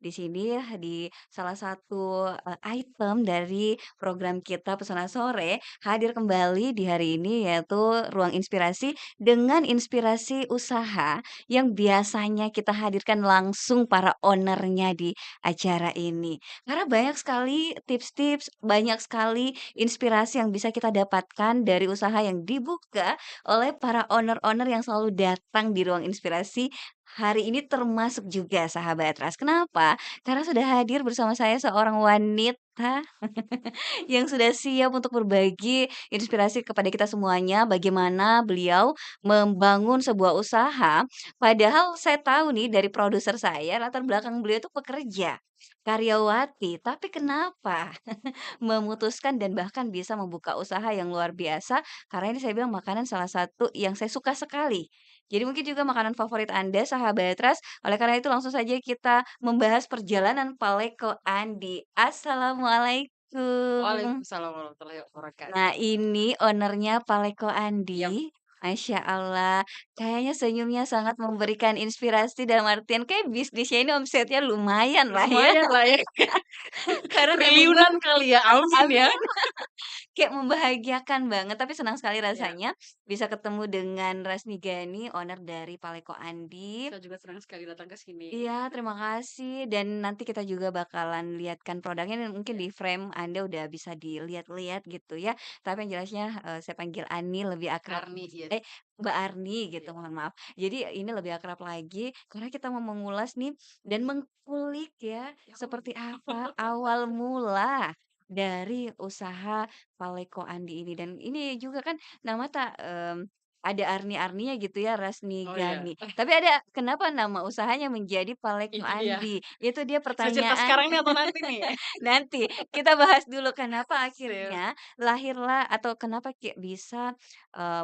Di sini di salah satu, item dari program kita Pesona Sore, hadir kembali di hari ini yaitu Ruang Inspirasi dengan inspirasi usaha yang biasanya kita hadirkan langsung para owner-nya di acara ini. Karena banyak sekali tips-tips, banyak sekali inspirasi yang bisa kita dapatkan dari usaha yang dibuka oleh para owner-owner yang selalu datang di Ruang Inspirasi. Hari ini termasuk juga sahabat Ras. Kenapa? Karena sudah hadir bersama saya seorang wanita yang sudah siap untuk berbagi inspirasi kepada kita semuanya, bagaimana beliau membangun sebuah usaha. Padahal saya tahu nih dari produser saya, latar belakang beliau itu pekerja, karyawati. Tapi kenapa memutuskan dan bahkan bisa membuka usaha yang luar biasa? Karena ini saya bilang makanan salah satu yang saya suka sekali. Jadi mungkin juga makanan favorit Anda, sahabat Ras. Oleh karena itu langsung saja kita membahas perjalanan Paleko Andi. Assalamualaikum. Waalaikumsalam warahmatullahi Nah, wabarakatuh. ini ownernya Paleko Yap, Andi. Masya Allah, kayaknya senyumnya sangat memberikan inspirasi dalam artian kayak bisnisnya ini omsetnya lumayan lah ya. lumayan lah ya, Karena kayak membuat triliunan kali ya, amin ya. amin. Kayak membahagiakan banget, tapi senang sekali Ya, rasanya bisa ketemu dengan Rasni Gani, owner dari Paleko Andi. saya juga senang sekali datang ke sini. Iya, terima kasih. Dan nanti kita juga bakalan lihatkan produknya dan mungkin Ya, di frame Anda udah bisa dilihat-lihat gitu ya. Tapi yang jelasnya saya panggil Ani lebih akrab Arni, yes. eh Mbak Arni gitu, Ya. mohon maaf. Jadi ini lebih akrab lagi karena kita mau mengulas nih dan mengkulik ya Ya, seperti apa awal mula dari usaha Paleko Andi ini dan ini juga kan nama tak ada Arni-Arninya gitu ya, Rasni Oh ya, Gani. Tapi ada kenapa nama usahanya menjadi Paleko ini dia. Andi? Itu dia Saya cerita pertanyaan sekarang nih atau nanti nih? nanti. Kita bahas dulu kenapa Sip. akhirnya lahirlah atau kenapa bisa,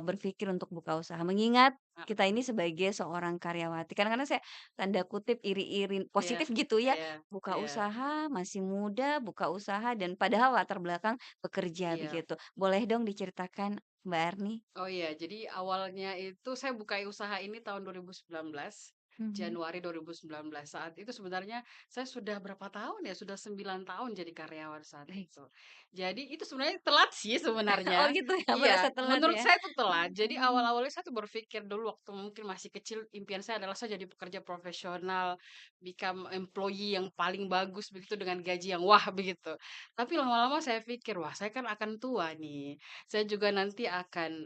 berpikir untuk buka usaha. Mengingat Nah, kita ini sebagai seorang karyawati, kadang-kadang saya tanda kutip iri-iri iya, positif gitu ya, iya, buka iya, usaha, masih muda, buka usaha dan padahal latar belakang bekerja iya. begitu. Boleh dong diceritakan Mbak Arni? Oh iya, jadi awalnya itu saya buka usaha ini tahun 2019, Mhm. Januari 2019. Saat itu sebenarnya saya sudah berapa tahun ya? Sudah 9 tahun jadi karyawan saat Wih, itu. Jadi itu sebenarnya telat sih oh sebenarnya. gitu ya, merasa Iya, telat menurut ya? saya itu telat. Jadi Mhm. awal-awalnya saya tuh berpikir dulu waktu mungkin masih kecil, impian saya adalah saya jadi pekerja profesional, become employee yang paling bagus begitu dengan gaji yang wah begitu. Tapi lama-lama saya pikir, wah saya kan akan tua nih. Saya juga nanti akan,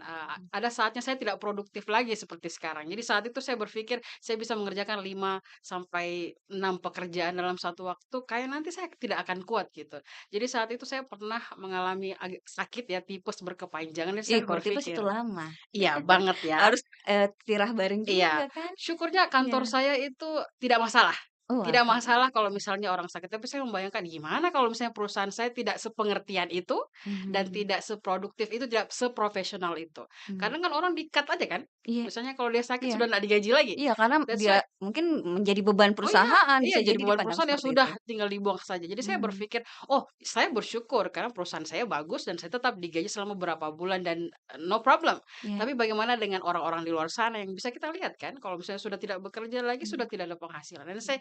ada saatnya saya tidak produktif lagi seperti sekarang. Jadi saat itu saya berpikir saya bisa mengerjakan 5 sampai 6 pekerjaan dalam satu waktu, kayak nanti saya tidak akan kuat gitu. Jadi saat itu saya pernah mengalami agak sakit ya, tipes berkepanjangan dan Ih, saya kalau tipes itu berpikir lama. iya banget ya, Harus, tirah bareng iya. juga kan? Syukurnya Iya. kantor saya itu tidak masalah. Oh, Tidak alhamdulillah. masalah kalau misalnya orang sakit, tapi saya membayangkan gimana kalau misalnya perusahaan saya tidak sepengertian itu dan Mhm, tidak seproduktif itu, tidak seprofesional itu. mmm, Kadang kan orang di-cut aja kan, iya misalnya kalau dia sakit iya sudah nggak digaji lagi. iya, karena That's dia why mungkin menjadi beban oh iya perusahaan, iya, bisa jadi jadi beban dipandang perusahaan ya seperti sudah itu. tinggal dibuang saja. Jadi saya Mmm, berpikir, "Oh, saya bersyukur karena perusahaan saya bagus dan saya tetap digaji selama beberapa bulan dan, no problem." iya, Tapi bagaimana dengan orang-orang di luar sana yang bisa kita lihat kan, kalau misalnya sudah tidak bekerja lagi, sudah mhm tidak ada penghasilan. Dan mhm, saya,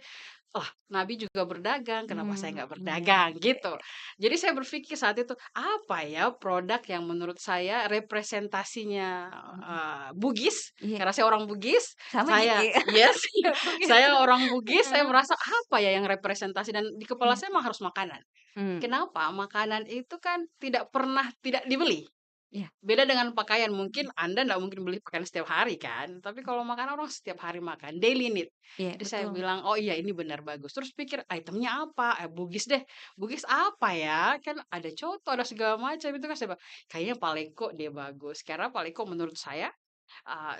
"Wah, Nabi juga berdagang, kenapa saya nggak iya berdagang?" iya Gitu. iya, Jadi saya berpikir saat itu, apa ya produk yang menurut saya representasinya, mhm, Bugis, iya, karena saya orang Bugis, sama saya Jiki, yes. begitu, Saya orang Bugis, saya heeh, merasa apa ya yang representasi dan di kepala iya, saya mah harus makanan. mmm, Kenapa? Makanan itu kan tidak pernah tidak dibeli. iya, Beda dengan pakaian, mungkin Anda nggak mungkin beli pakaian setiap hari kan, tapi kalau makanan orang setiap hari makan, daily need. iya Jadi saya betul, bilang, "Oh iya ini benar bagus." Terus pikir itemnya apa, Bugis deh, Bugis apa ya? Kan ada coto, ada segala macam itu kan saya bilang, "Kayaknya Paleko dia bagus." Karena Paleko menurut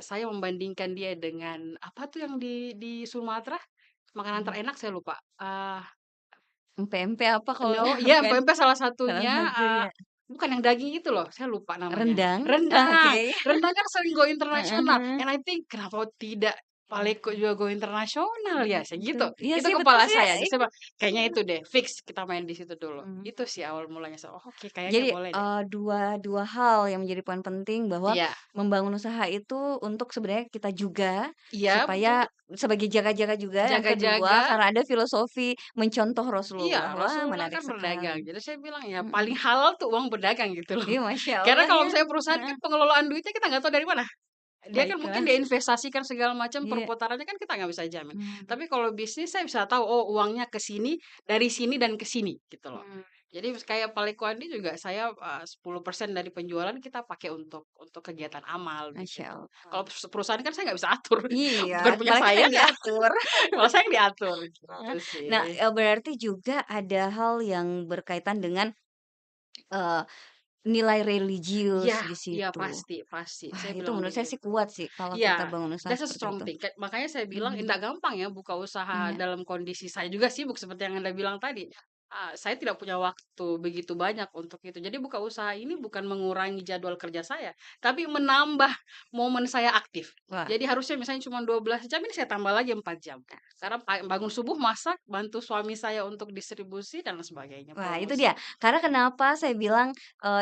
saya membandingkan dia dengan apa tuh yang di Sumatera? Makanan mhm, terenak saya lupa, empek-empek apa kalau no yang ya kan pempek salah salah satunya, satunya, bukan yang daging itu loh, saya lupa namanya. rendang, oke, Rendang, rendang kan sering go heeh internasional, heeh, and I think kenapa tidak iya, Paleko juga go internasional ya, saya betul, gitu. iya Itu sih betul kepala sih, saya, jadi saya iya, bilang, "Kayaknya itu deh, fix kita main di situ dulu." mhm. Itu sih awal mulanya oh oke kayaknya Jadi, boleh deh. dua dua hal yang menjadi poin penting bahwa Iya membangun usaha itu untuk sebenarnya kita juga, iya betul, supaya sebagai jaga-jaga juga, yang kedua jaga-jaga. karena ada filosofi mencontoh Iya, Rasulullah. Wah, Rasulullah menarik kan berdagang. sekali. Jadi saya bilang, ya paling Mhm. halal tuh uang berdagang gitu loh. Iya, Masya Karena Allah kalau ya. misalnya perusahaan kan Heeh. pengelolaan duitnya kita nggak tahu dari mana. Dia kan mungkin Baiklah. dia investasikan segala macam Iya. perputarannya kan kita nggak bisa jamin. Mmm, Tapi kalau bisnis saya bisa tahu, oh uangnya ke sini, dari sini dan ke sini gitu loh. mmm, Jadi kayak Palekuandi juga saya 10% dari penjualan kita pakai untuk kegiatan amal Masya begitu. Allah. Kalau perusahaan kan saya nggak bisa atur, Iya, bukan punya malah kita saya, yang diatur. kalau saya yang diatur Heeh. gitu Nah, sih. berarti juga ada hal yang berkaitan dengan, eee, nilai religius Iya di iya, situ. pasti pasti, Wah, saya itu bilang menurut saya sih begitu. kuat sih kalau Iya, kita bangun usaha that's a seperti strong itu. thing. Makanya saya bilang, Mhm, nggak gampang ya buka usaha iya, dalam kondisi saya juga sibuk seperti yang Anda bilang tadi. Saya tidak punya waktu begitu banyak untuk itu. Jadi buka usaha ini bukan mengurangi jadwal kerja saya, tapi menambah momen saya aktif. wah Jadi harusnya misalnya cuma 12 jam, ini saya tambah lagi 4 jam. Karena bangun subuh, masak, bantu suami saya untuk distribusi dan sebagainya, wah itu promosi. dia, karena kenapa saya bilang,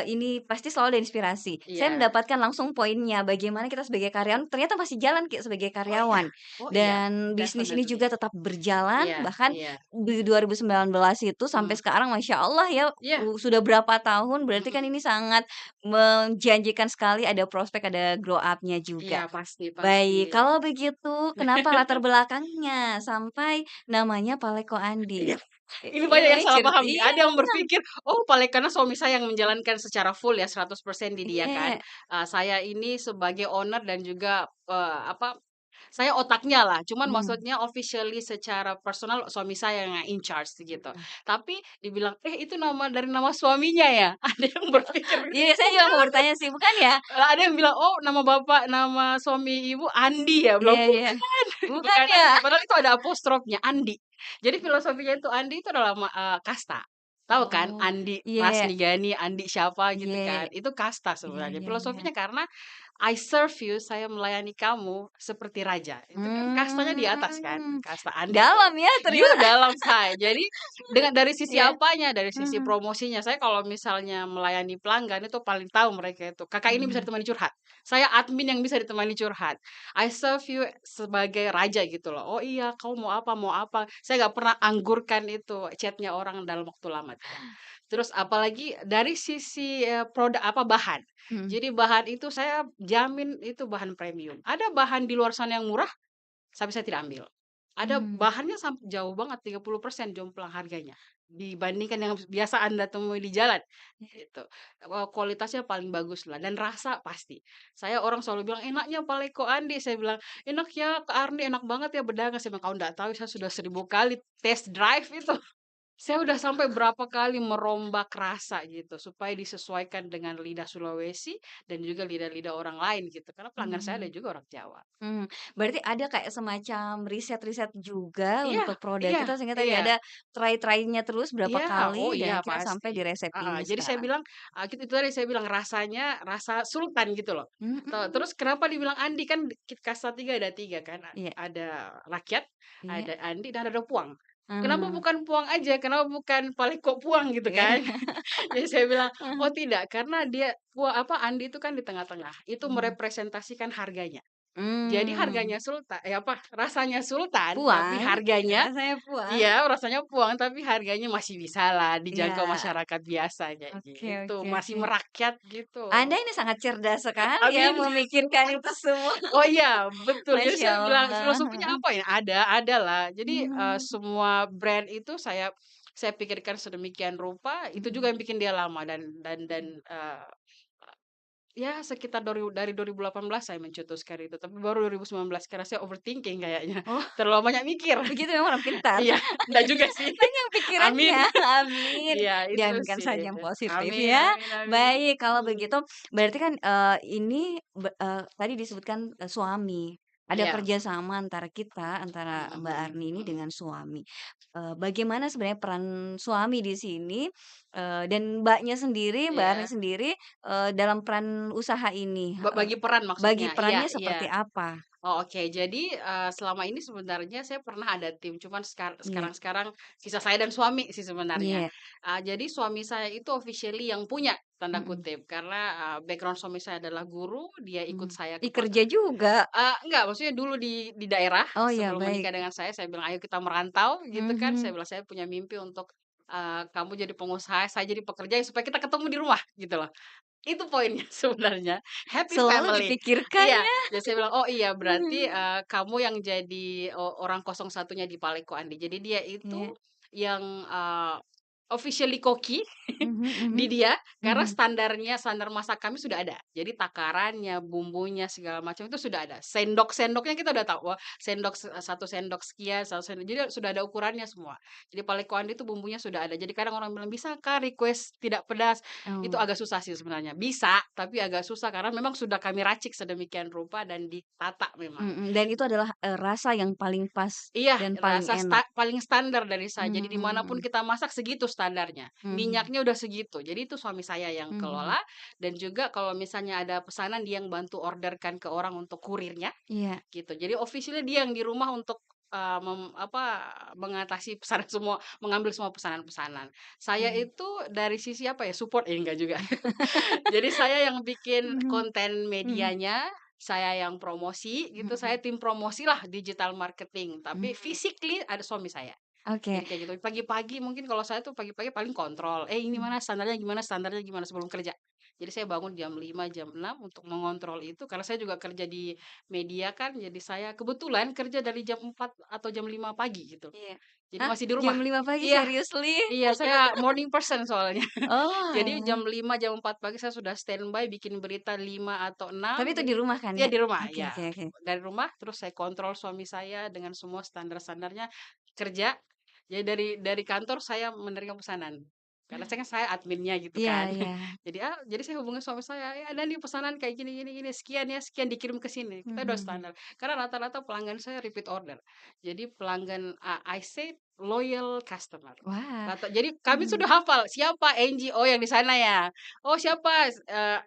ini pasti selalu ada inspirasi. Saya Iya. mendapatkan langsung poinnya, bagaimana kita sebagai karyawan ternyata masih jalan sebagai Oh iya karyawan, oh iya, dan bisnis ini definitely. juga tetap berjalan, Iya bahkan iya. di 2019 itu sampai Mhm. sekarang Masya Allah ya, Iya, sudah berapa tahun, berarti kan mhm. ini sangat menjanjikan sekali, ada prospek, ada grow up-nya Iya, juga. pasti pasti. Baik, kalau begitu kenapa latar belakangnya sampai namanya Paleko Andi? Iya, ini banyak yang salah paham nih. Iya, Ada yang berpikir, "Oh, karena suami saya yang menjalankan secara full ya 100% di dia kan. iya, Saya ini sebagai owner dan juga, saya otaknya lah, cuman mmm, maksudnya officially secara personal suami saya yang in charge gitu. mhm. Tapi dibilang, "Eh, itu dari nama suaminya ya?" Ada yang berpikir Iya, begitu. saya juga mau Bukan. bertanya sih, bukan ya? Ada yang bilang, "Oh, nama suami ibu Andi ya?" Iya Bilang, iya, "Bukan, bukan bukan ya? Andi." Padahal itu ada apostrofnya, Andi. Jadi filosofinya itu Andi itu adalah kasta. Tahu kan? Oh, Andi iya, Rasnigani, Andi siapa gitu iya, kan. Itu kasta iya sebenarnya. iya iya. Filosofinya karena I serve you, saya melayani kamu seperti raja. Itu kan kastanya di atas kan, Mmm, kasta Andi itu. dalam ya You ternyata. dalam saya. Jadi dari sisi Iya, apanya? Dari sisi mhm, promosinya. Saya kalau misalnya melayani pelanggan itu paling tahu mereka itu. Kakak ini bisa mhm, ditemani curhat. Saya admin yang bisa ditemani curhat. I serve you sebagai raja gitu loh. Oh iya, kamu mau apa? Mau apa? Saya nggak pernah anggurkan itu chatnya orang dalam waktu lama tidak. Terus apalagi dari sisi produk apa bahan. mhm, Jadi bahan itu saya jamin itu bahan premium. Ada bahan di luar sana yang murah, tapi saya tidak ambil. Ada mmm. bahannya jauh banget 30% jomplang harganya dibandingkan yang biasa Anda temui di jalan gitu. Kualitasnya paling bagus lah dan rasa pasti. Saya orang selalu bilang, "Enaknya Paleko Andi." Saya bilang, "Enak ya Kak Arni, enak banget ya berdagang." Saya bilang, "Kau nggak tahu saya sudah 1000 kali test drive itu." Saya udah sampai berapa kali merombak rasa gitu, supaya disesuaikan dengan lidah Sulawesi dan juga lidah-lidah orang lain gitu, karena pelanggan saya ada Mmm. juga orang Jawa. Berarti ada kayak semacam riset-riset juga Iya untuk produk iya kita sehingga tadi iya. ada try-try-nya terus berapa Iya, oh kali iya dan akhirnya sampai pasti, di resep heeh. ini Jadi saya sekarang. bilang, itu tadi saya bilang rasanya rasa sultan gitu loh. Mhm, Terus kenapa dibilang Andi, kan kasta 3 ada 3 kan, iya ada rakyat, iya, ada Andi, dan ada puang. Kenapa ah, bukan puang aja, kenapa bukan paleko puang gitu iya, kan. Jadi saya bilang, "Oh ah, tidak, karena dia Andi itu kan di tengah-tengah, itu mhm, merepresentasikan harganya." Jadi mmm, harganya rasanya sultan, tapi puang, harganya rasanya puang, iya, rasanya puang, tapi harganya masih bisalah dijangkau iya, masyarakat biasa kayak oke gitu, oke masih oke. merakyat gitu. Anda ini sangat cerdas sekali ya Amin. memikirkan itu semua. Oh iya, betul. Jadi Masya saya bilang Allah, filosofinya heeh, apa ya? Ada lah. Jadi, mmm, semua brand itu saya pikirkan sedemikian rupa, itu juga mhm, yang bikin dia lama ya sekitar dari 2018 saya mencetuskan itu, tapi baru 2019 karena saya overthinking kayaknya, oh terlalu banyak mikir. begitu memang orang pintar. Iya, enggak juga sih. Banyak Amin. pikirannya, amin. Iya, itu Diaminkan sih. saja yang positif Amin ya. amin amin. Baik, kalau Mhm. begitu berarti kan, ini tadi disebutkan, suami. Ada Iya. kerjasama antara kita, antara Mhm Mbak mhm Arni ini mhm. dengan suami. Bagaimana sebenarnya peran suami di sini, dan Mbaknya sendiri, Mbak Arni Iya. sendiri, dalam peran usaha ini, Bagi peran bagi maksudnya? Iya perannya iya. seperti apa? Oh, oke. Jadi, selama ini sebenarnya saya pernah ada tim, cuman Iya sekarang-sekarang sisa saya dan suami sih sebenarnya. iya, Jadi suami saya itu officially yang punya, tanda mhm kutip, karena, background suami saya adalah guru, dia ikut mhm. saya ke Ih, kerja juga? enggak, maksudnya dulu di daerah, Oh ya, sebelum baik. menikah dengan saya bilang, "Ayo kita merantau," gitu kan. Saya Mhm. bilang, "Saya punya mimpi untuk, kamu jadi pengusaha, saya jadi pekerja, supaya kita ketemu di rumah," gitu loh. Itu poinnya sebenarnya, happy Selalu family. dipikirkan Iya, ya. jadi saya bilang, "Oh iya berarti, Mhm. kamu yang jadi orang 01-nya di Paleko Andi." Jadi dia itu Iya. yang, officially koki Mhm di mhm. dia, karena Mhm. standar masak kami sudah ada. Jadi takarannya, bumbunya, segala macam itu sudah ada. Sendok-sendoknya kita udah tahu, wah sendok 1 sendok sekian, 1 sendok, jadi sudah ada ukurannya semua. Jadi Paleko Andi itu bumbunya sudah ada. Jadi kadang orang bilang, "Bisakah request tidak pedas?" Itu Oh. agak susah sih sebenarnya. Bisa, tapi agak susah karena memang sudah kami racik sedemikian rupa dan ditata memang. Mhm, dan itu adalah, rasa yang paling pas Iya, dan paling rasa enak. paling standar dari saya. Jadi dimanapun Mmm. kita masak segitu standarnya. Mhm. Minyaknya udah segitu. Jadi itu suami saya yang Mhm. kelola dan juga kalau misalnya ada pesanan dia yang bantu orderkan ke orang untuk kurirnya Iya. gitu. Jadi officially dia yang di rumah untuk mengatasi pesanan semua, mengambil semua pesanan-pesanan. Saya Mhm. itu dari sisi apa ya, support enggak juga. Jadi saya yang bikin Mhm. konten Mhm. medianya, saya yang promosi gitu, saya Mhm. tim promosi lah digital marketing, tapi Mmm. physically ada suami saya. Oke. Jadi kayak gitu. Pagi-pagi mungkin kalau saya tuh pagi-pagi paling kontrol, "Eh, ini Mmm. mana standarnya gimana?" Sebelum kerja. Jadi saya bangun jam 5 jam 6 untuk mengontrol itu, karena saya juga kerja di media kan, jadi saya kebetulan kerja dari jam 4 atau jam 5 pagi gitu. Iya. Jadi Hah? masih di rumah. Jam 5 pagi Iya seriously? iya, saya morning person soalnya. Jadi Oh. jam 5 jam 4 pagi saya sudah standby bikin berita 5 atau Tapi 6 itu di gitu. rumah kan Iya ya? di rumah, Oke ya. oke oke. Dari rumah terus saya kontrol suami saya dengan semua standar-standarnya, kerja. Jadi dari kantor saya menerima pesanan. Karena saya adminnya gitu Iya kan. iya. Jadi saya hubungi suami saya, "Ya ada nih pesanan kayak gini gini gini, sekian ya, sekian dikirim ke sini." Kita udah Mhm. standar. Karena rata-rata pelanggan saya repeat order. Jadi pelanggan, I say loyal customer. Wah. Jadi kami sudah Mhm. hafal, siapa Angie, oh yang di sana ya. Oh siapa,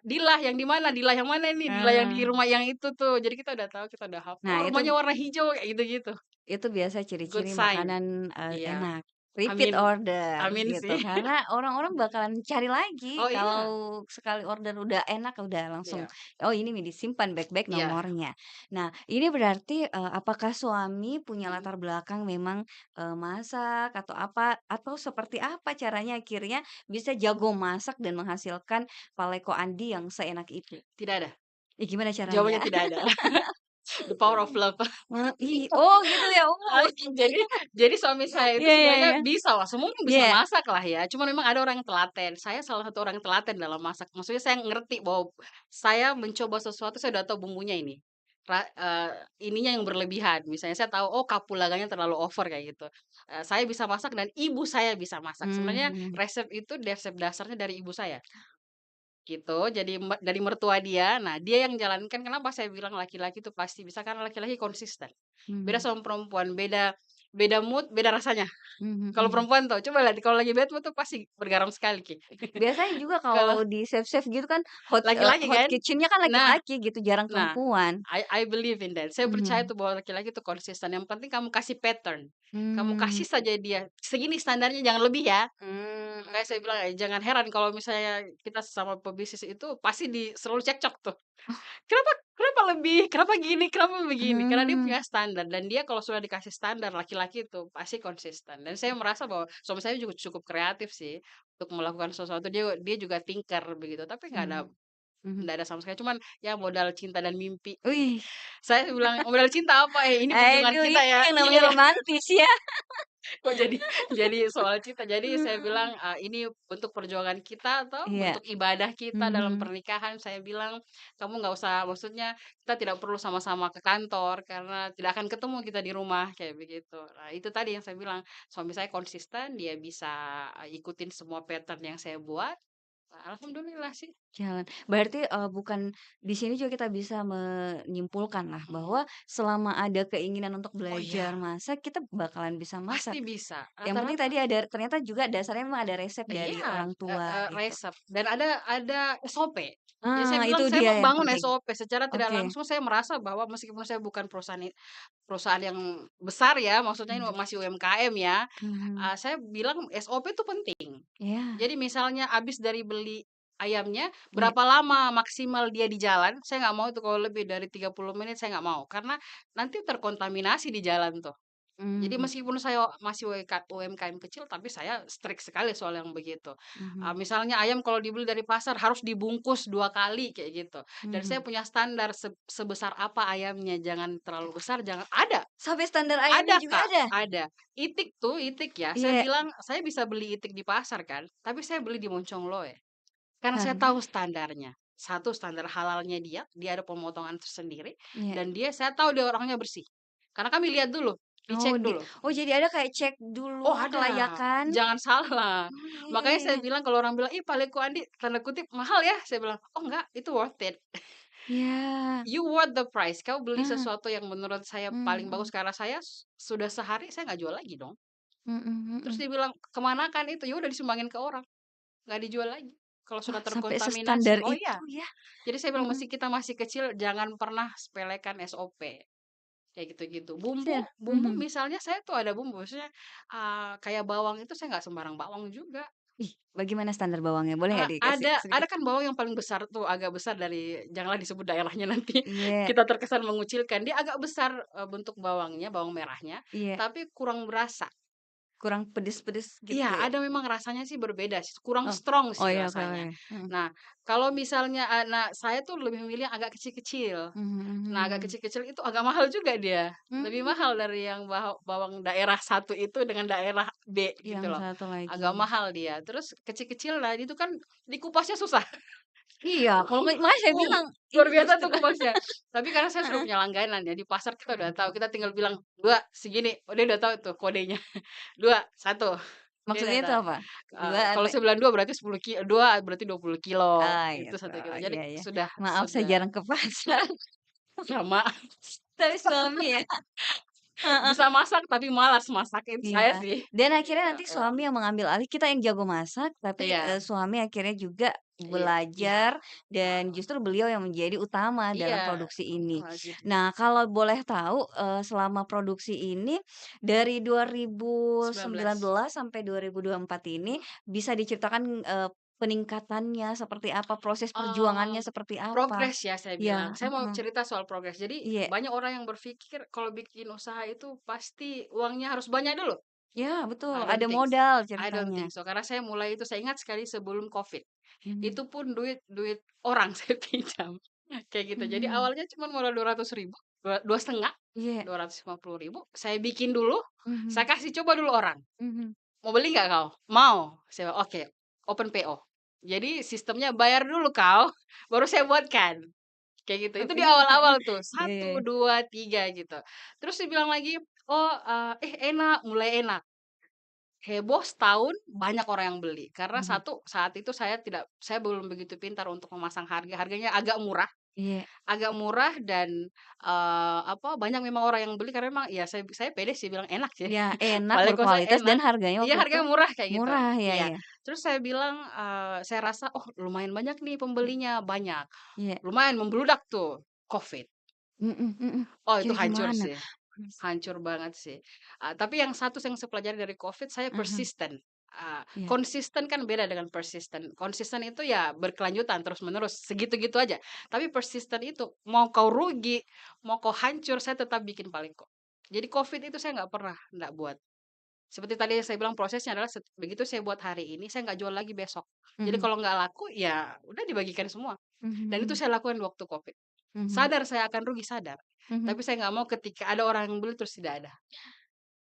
Dilah yang di mana, Dilah yang mana ini, Dilah yang di Ah. rumah yang itu tuh. Jadi kita udah tahu, kita udah hafal, Nah oh itu rumahnya warna hijau, kayak gitu-gitu. itu biasa Good ciri-ciri sign. makanan, Iya, enak, repeat amin order amin gitu. sih. Karena orang-orang bakalan cari lagi Oh kalau iya, sekali order udah enak, udah langsung, iya "Oh ini nih disimpan baik-baik iya, nomornya." Nah ini berarti, apakah suami punya mhm. latar belakang memang, masak atau apa, atau seperti apa caranya akhirnya bisa jago masak dan menghasilkan paleko Andi yang seenak itu? Tidak ada, Gimana caranya? jawabannya tidak ada. The power of love. Oh gitu ya? Oh. Jadi suami saya itu Iya iya sebenarnya iya. bisa lah, semuanya bisa Iya. masak lah ya, cuma memang ada orang yang telaten. Saya salah satu orang yang telaten dalam masak, maksudnya saya ngerti bahwa saya mencoba sesuatu, saya udah tahu bumbunya ini. ininya yang berlebihan. Misalnya saya tahu, oh kapulagannya terlalu over kayak gitu. Saya bisa masak dan ibu saya bisa masak. Sebenarnya Mhm. resep itu resep dasarnya dari ibu saya. Gitu, jadi dari mertua dia. Nah, dia yang jalankan, kenapa saya bilang laki-laki itu pasti bisa, karena laki-laki konsisten. Beda Mhm. sama perempuan, beda beda mood, beda rasanya. Mhm Kalau mhm. perempuan tuh, coba lihat kalau lagi bad mood tuh pasti bergaram sekali, Ki. Biasanya juga Kalau kalau di chef-chef gitu kan laki-laki hot kan? kitchen-nya kan Nah laki-laki gitu, jarang nah, perempuan. I believe in that. Saya percaya Mhm. tuh bahwa laki-laki itu konsisten, yang penting kamu kasih pattern. Kamu Mmm. kasih saja dia, segini standarnya jangan lebih ya. Mmm. Makanya saya bilang, jangan heran kalau misalnya kita sama pebisnis itu pasti selalu cekcok tuh. Kenapa kenapa lebih? Kenapa gini? Kenapa begini? Karena dia Mmm. punya standar dan dia kalau sudah dikasih standar laki-laki itu pasti konsisten. Dan saya merasa bahwa suami saya juga cukup kreatif sih untuk melakukan sesuatu. Dia dia juga thinker begitu, tapi Mhm. Mhm. nggak ada sama sekali. Cuman ya modal cinta dan mimpi. Wih, Saya bilang, "Modal cinta apa? Ini perjuangan aduh kita itu ya." yang Iya namanya ya. romantis ya. Kok jadi soal cinta. Jadi saya Mhm. bilang, ini bentuk perjuangan kita atau Iya. bentuk ibadah kita dalam Mhm. pernikahan. Saya bilang, "Kamu nggak usah maksudnya kita tidak perlu sama-sama ke kantor karena tidak akan ketemu kita di rumah," kayak begitu. Nah, itu tadi yang saya bilang, suami saya konsisten, dia bisa, ikutin semua pattern yang saya buat. Nah, alhamdulillah sih. Jalan. Berarti, bukan di sini juga kita bisa menyimpulkan lah Mhm. bahwa selama ada keinginan untuk Oh belajar iya, masak, kita bakalan bisa masak. pasti bisa. Yang penting Rata-rata tadi ada ternyata juga dasarnya memang ada resep dari iya, orang tua gitu. resep dan ada SOP. Jadi saya Itu bilang saya dia yang membangun penting. SOP secara tidak Oke. langsung saya merasa bahwa meskipun saya bukan perusahaan yang besar ya, maksudnya ini Mhm. masih UMKM ya, Mhm. saya bilang SOP itu penting. Iya, Jadi misalnya habis dari beli ayamnya, iya. berapa lama maksimal dia di jalan, saya nggak mau itu kalau lebih dari 30 menit saya nggak mau, karena nanti terkontaminasi di jalan tuh. Jadi Mmm. meskipun saya masih UMKM kecil, tapi saya strict sekali soal yang begitu. Mhm. Misalnya ayam kalau dibeli dari pasar harus dibungkus 2 kali kayak gitu. Dan saya Mhm. punya standar sebesar apa ayamnya, jangan terlalu besar, jangan Sampai standar ayamnya juga Kak, ada? ada. Itik ya, saya Iya, bilang saya bisa beli itik di pasar kan, tapi saya beli di Moncongloe. Karena saya karena tahu standarnya. Satu, standar halalnya dia, dia ada pemotongan tersendiri, iya. dan saya tahu dia orangnya bersih. Karena kami lihat dulu, Oh dicek dulu. jadi ada kayak cek Oh dulu ada, kelayakan? jangan salah. Iya Makanya saya iya. bilang kalau orang bilang, "Ih Paleko Andi tanda kutip mahal ya?" Saya bilang, "Oh enggak, itu worth it. Iya. You worth the price." Kau beli Ah, sesuatu yang menurut saya paling bagus mhm. karena saya sudah sehari saya nggak jual lagi dong. Mhm Terus mhm. dia bilang, "Kemana kan itu?" Ya udah disumbangin ke orang, nggak dijual lagi. Kalau Wah, sudah sampai terkontaminasi. sestandar Oh itu iya. ya? Jadi saya bilang Mhm. meski kita masih kecil jangan pernah sepelekan SOP. Kayak gitu-gitu. Bumbu Iya, bumbu mhm. misalnya saya tuh ada bumbu, maksudnya, kayak bawang itu saya nggak sembarang bawang juga. Ih, bagaimana standar bawangnya? Boleh nggak dikasih Ada sedikit? kan bawang yang paling besar tuh, agak besar dari janganlah disebut daerahnya nanti Iya kita terkesan mengucilkan. Dia agak besar, bentuk bawangnya, bawang merahnya, iya, tapi kurang berasa. kurang pedes-pedes Iya, gitu ya? ada memang rasanya sih berbeda sih, kurang Oh strong oh sih iya, oke rasanya. oke, mhm. Nah, kalau misalnya, nah saya tuh lebih memilih yang agak kecil-kecil. Mhm Nah, agak mhm. kecil-kecil itu agak mahal juga dia, lebih mahal Mmm, dari yang bawang daerah satu itu dengan daerah B gitu yang loh, satu lagi. agak mahal dia. Terus kecil-kecil, nah itu kan dikupasnya susah. Iya, kalau makanya saya Wow, bilang luar ini biasa justru tuh kupasnya. Tapi karena saya sudah heeh, punya langganan ya, di pasar kita udah mhm. tahu, kita tinggal bilang, "2 segini," oh dia udah tahu tuh kodenya, 2 1 dia udah Maksudnya itu tahu. apa? 2 Kalau atau saya bilang 2 berarti 2 berarti 20 kilo, itu gitu, 1 kilo. Jadi iya iya. sudah Maaf saya sudah jarang ke pasar, sama. tapi suami ya heeh. Bisa masak tapi malas masakin Iya, saya sih. dan akhirnya nanti Heeh. suami yang mengambil alih, kita yang jago masak, tapi, Iya suami akhirnya juga iya iya, belajar dan heeh, justru beliau yang menjadi utama iya, dalam produksi ini. gitu. Nah, kalau boleh tahu, selama produksi ini dari 19, 2019 sampai 2024 ini mhm. bisa diceritakan, peningkatannya seperti apa, proses Eee, perjuangannya seperti apa? progres ya saya Iya, bilang. Saya mau heeh, cerita soal progres. Jadi iya, banyak orang yang berpikir kalau bikin usaha itu pasti uangnya harus banyak dulu. iya betul, I don't ada think modal I don't ceritanya. think so. Karena saya mulai itu saya ingat sekali sebelum Covid. Mhm, Itu pun duit duit orang saya pinjam, kayak gitu. Jadi mhm, awalnya cuma modal 200.000, 2,5, iya, 250.000, saya bikin dulu, saya mhm. kasih coba dulu orang, Mhm. "Mau beli nggak kau?" "Mau." Saya bilang, "Oke, open PO." Jadi sistemnya bayar dulu kau, baru saya buatkan. kayak gitu. Itu di Tapi awal-awal tuh, iya iya satu iya. 2 3 gitu. Terus dibilang lagi, "Oh, enak," mulai enak. Heboh setahun, banyak orang yang beli. Karena Mhm. satu, saat itu saya belum begitu pintar untuk memasang harga, harganya Iya. agak murah dan, banyak memang orang yang beli karena memang ya saya pede sih bilang enak sih, Iya, enak, paleko saya berkualitas, dan enak. harganya Iya waktu itu harganya murah kayak gitu, murah, iya iya. iya. Terus saya bilang, saya rasa, "Oh lumayan banyak nih pembelinya," banyak. Iya. Lumayan membludak tuh, Covid. Mhm mhm. Oh itu Jadi hancur gimana? sih. Hancur banget sih. Tapi yang satu yang saya pelajari dari Covid, saya Ah hah, persisten. iya. Konsisten kan beda dengan persisten. Konsisten itu ya berkelanjutan terus-menerus, segitu-gitu aja. Tapi persisten itu, mau kau rugi, mau kau hancur, saya tetap bikin Paleko. Jadi Covid itu saya nggak pernah nggak buat. Seperti tadi yang saya bilang prosesnya adalah begitu saya buat hari ini, saya nggak jual lagi besok. Jadi Mhm. kalau nggak laku, ya udah dibagikan semua. Mhm Dan itu mhm. saya lakukan waktu Covid. Mhm. Sadar saya akan rugi, sadar. Mhm. Tapi saya nggak mau ketika ada orang yang beli terus tidak ada.